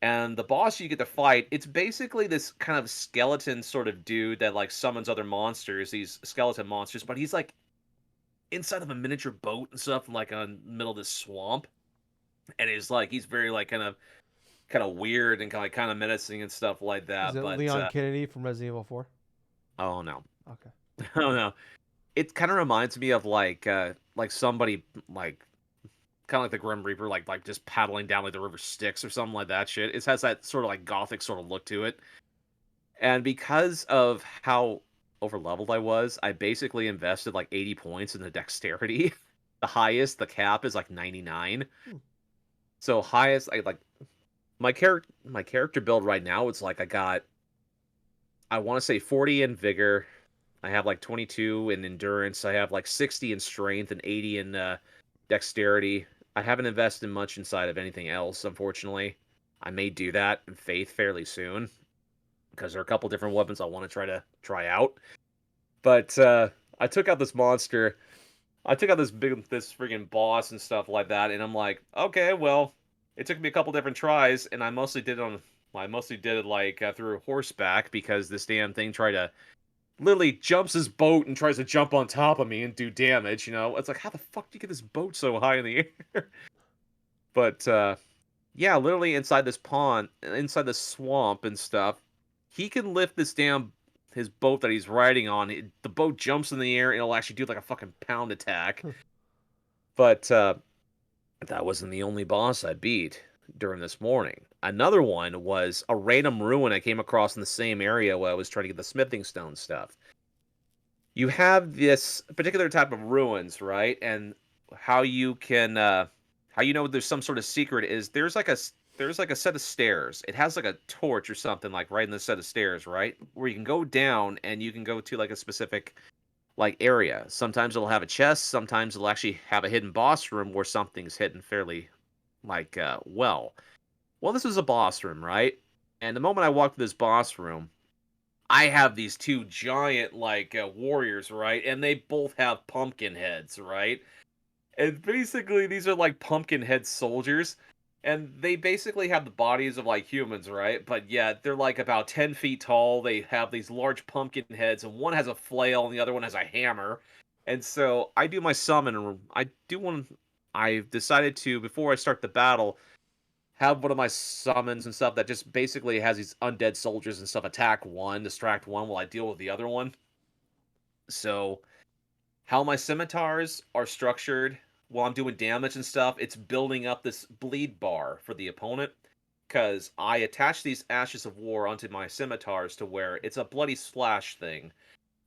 And the boss you get to fight, it's basically this kind of skeleton sort of dude that like summons other monsters, these skeleton monsters, but he's like inside of a miniature boat and stuff, like on middle of this swamp. And he's very like kind of weird and kind of menacing and stuff like Is that. it But Leon Kennedy from Resident Evil 4? oh no, Okay. oh no, it kind of reminds me of like somebody like kind of like the Grim Reaper, like just paddling down like the river Styx or something like that shit. It has that sort of like gothic sort of look to it, and because of how over leveled I was, I basically invested like 80 points in the dexterity. The highest, the cap is like 99. Hmm. So highest, I like my character build right now. It's like I want to say 40 in vigor. I have like 22 in endurance. I have like 60 in strength and 80 in dexterity. I haven't invested much inside of anything else, unfortunately. I may do that in faith fairly soon because there are a couple different weapons I want to try out. But I took out this monster. I took out this freaking boss and stuff like that, and I'm like, okay, well, It took me a couple different tries, and I mostly did it like through horseback because this damn thing tried to literally jumps his boat and tries to jump on top of me and do damage. You know, it's like how the fuck do you get this boat so high in the air? But yeah, literally inside this pond, inside this swamp and stuff, he can lift this damn his boat that he's riding on. The boat jumps in the air and it'll actually do like a fucking pound attack. But that wasn't the only boss I beat during this morning. Another one was a random ruin I came across in the same area where I was trying to get the smithing stone stuff. You have this particular type of ruins, right? And how you can how you know there's some sort of secret is there's like a set of stairs. It has like a torch or something like right in the set of stairs, right? Where you can go down and you can go to like a specific like area. Sometimes it'll have a chest, sometimes it'll actually have a hidden boss room where something's hidden fairly like well. Well, this was a boss room, right? And the moment I walked to this boss room, I have these two giant like warriors, right? And they both have pumpkin heads, right? And basically these are like pumpkin head soldiers. And they basically have the bodies of like humans, right? But yeah, they're like about 10 feet tall. They have these large pumpkin heads, and one has a flail and the other one has a hammer. And so I do my summon, and I've decided to, before I start the battle, have one of my summons and stuff that just basically has these undead soldiers and stuff attack one, distract one while I deal with the other one. So how my scimitars are structured while I'm doing damage and stuff, it's building up this bleed bar for the opponent. Because I attach these ashes of war onto my scimitars to where it's a bloody splash thing,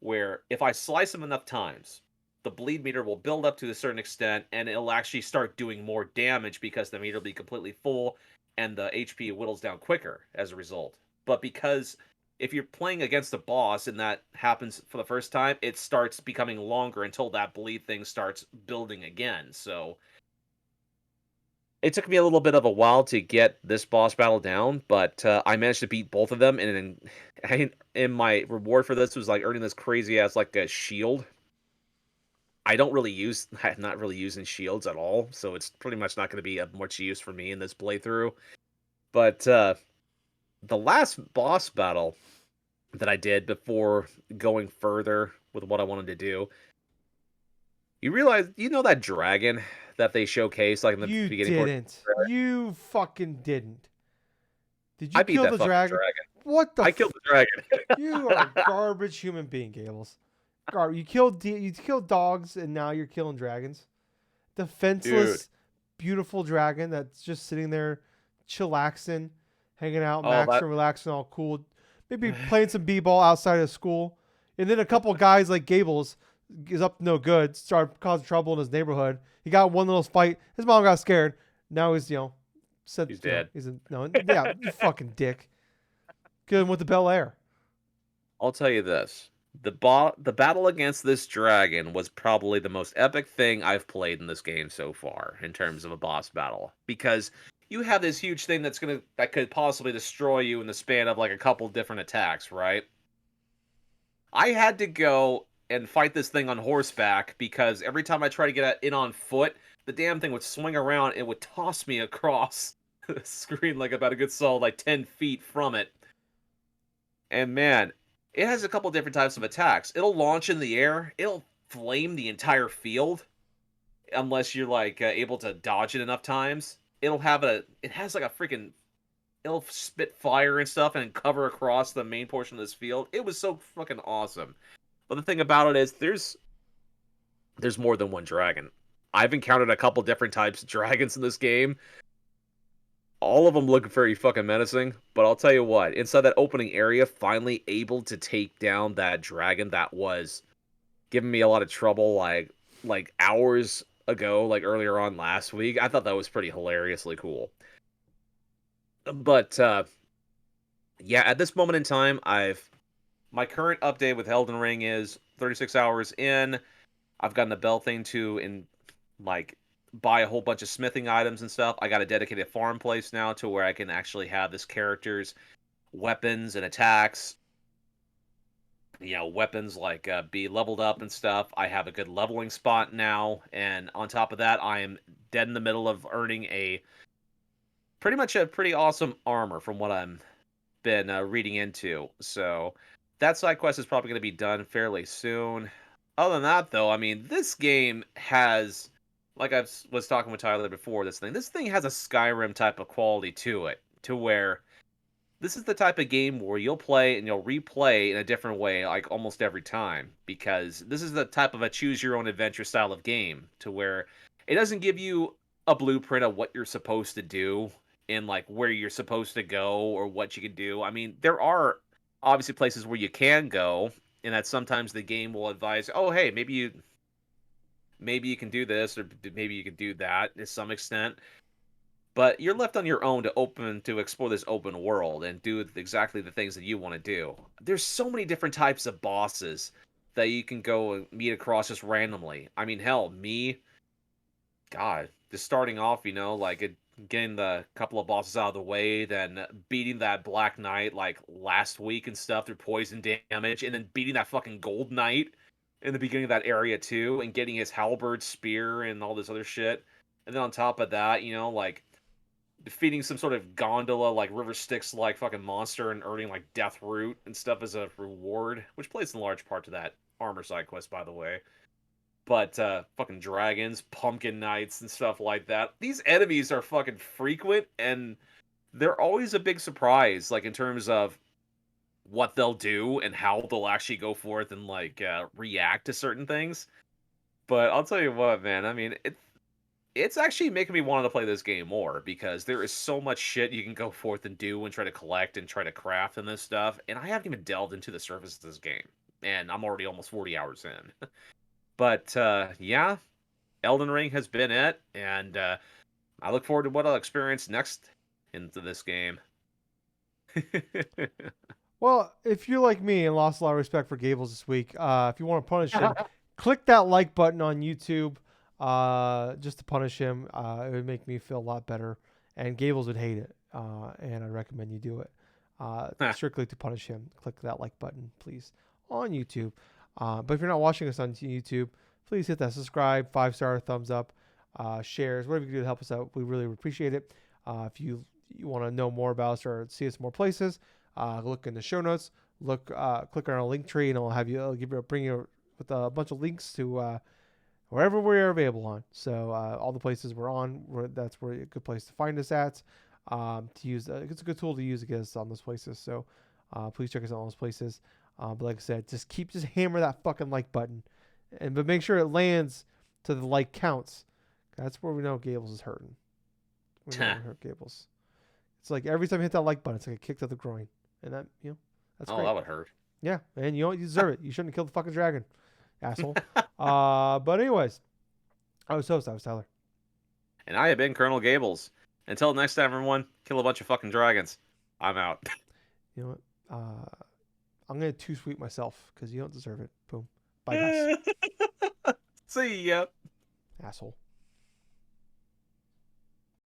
where if I slice them enough times, the bleed meter will build up to a certain extent and it'll actually start doing more damage because the meter will be completely full and the HP whittles down quicker as a result. But because if you're playing against a boss and that happens for the first time, it starts becoming longer until that bleed thing starts building again. So it took me a little bit of a while to get this boss battle down, but I managed to beat both of them. And my reward for this was like earning this crazy ass like a shield. I'm not really using shields at all, so it's pretty much not going to be of much use for me in this playthrough. But the last boss battle that I did before going further with what I wanted to do, you know that dragon that they showcase like in the You beginning portion? didn't. You fucking didn't. Did you I beat kill that the fucking dragon? dragon. What the? I killed the dragon. You are a garbage human being, Gables. You killed dogs, and now you're killing dragons. Dude. Defenseless, beautiful dragon that's just sitting there, chillaxing, hanging out, Oh, that maxing, relaxing, all cool. Maybe playing some b-ball outside of school, and then a couple guys like Gables is up to no good, start causing trouble in his neighborhood. He got one little fight. His mom got scared. Now he's said he's dead. he's no yeah you fucking dick. Good with the Bel Air. I'll tell you this. The battle against this dragon was probably the most epic thing I've played in this game so far in terms of a boss battle, because you have this huge thing that could possibly destroy you in the span of like a couple different attacks, right? I had to go and fight this thing on horseback because every time I try to get in on foot, the damn thing would swing around and would toss me across the screen like about a good solid like 10 feet from it. And man, it has a couple different types of attacks. It'll launch in the air. It'll flame the entire field unless you're like able to dodge it enough times. It has like a freaking it'll spit fire and stuff and cover across the main portion of this field. It was so fucking awesome. But the thing about it is there's more than one dragon. I've encountered a couple different types of dragons in this game. All of them look very fucking menacing, but I'll tell you what, inside that opening area, finally able to take down that dragon that was giving me a lot of trouble like hours ago, like earlier on last week. I thought that was pretty hilariously cool. But yeah, at this moment in time, my current update with Elden Ring is 36 hours in. I've gotten the bell thing like buy a whole bunch of smithing items and stuff. I got a dedicated farm place now to where I can actually have this character's weapons and attacks. You know, weapons like be leveled up and stuff. I have a good leveling spot now, and on top of that, I am dead in the middle of earning pretty much a pretty awesome armor from what I'm been reading into. So that side quest is probably going to be done fairly soon. Other than that, though, I mean, this game has, like was talking with Tyler before, this thing has a Skyrim type of quality to it, to where this is the type of game where you'll play and you'll replay in a different way, like almost every time, because this is the type of a choose your own adventure style of game, to where it doesn't give you a blueprint of what you're supposed to do and like where you're supposed to go or what you can do. I mean, there are obviously places where you can go, and that sometimes the game will advise, oh hey, maybe you can do this or maybe you can do that to some extent, but you're left on your own to explore this open world and do exactly the things that you want to do. There's so many different types of bosses that you can go and meet across just randomly. I mean, hell, God, just starting off, getting the couple of bosses out of the way, then beating that Black Knight like last week and stuff through poison damage, and then beating that fucking Gold Knight in the beginning of that area too, and getting his halberd spear and all this other shit. And then on top of that, like defeating some sort of gondola like river styx like fucking monster and earning like death root and stuff as a reward, which plays in large part to that armor side quest, by the way. But fucking dragons, pumpkin knights, and stuff like that. These enemies are fucking frequent, and they're always a big surprise, like in terms of what they'll do and how they'll actually go forth and like react to certain things. But I'll tell you what, man. I mean, it's actually making me want to play this game more because there is so much shit you can go forth and do and try to collect and try to craft and this stuff. And I haven't even delved into the surface of this game, and I'm already almost 40 hours in. But yeah, Elden Ring has been it, and I look forward to what I'll experience next into this game. Well, if you're like me and lost a lot of respect for Gables this week, if you want to punish him, click that like button on YouTube just to punish him. It would make me feel a lot better, and Gables would hate it, and I recommend you do it strictly to punish him. Click that like button, please, on YouTube. But if you're not watching us on YouTube, please hit that subscribe, 5-star, thumbs up, shares, whatever you can do to help us out. We really appreciate it. If you want to know more about us or see us more places, look in the show notes. Click on our link tree, and bring you with a bunch of links to wherever we're available on. So all the places we're on, that's where a good place to find us at. To use, it's a good tool to use to get us on those places. So please check us out on those places. But like I said, just hammer that fucking like button, but make sure it lands to the like counts. That's where we know Gables is hurting. We know we hurt Gables. It's like every time you hit that like button, it's like a kick to the groin. And that's great. That would hurt. Yeah, and you deserve it. You shouldn't have killed the fucking dragon, asshole. But anyways, I was Tyler. And I have been Colonel Gables. Until next time, everyone, kill a bunch of fucking dragons. I'm out. You know what? I'm gonna too sweet myself because you don't deserve it. Boom. Bye guys. See ya. Asshole.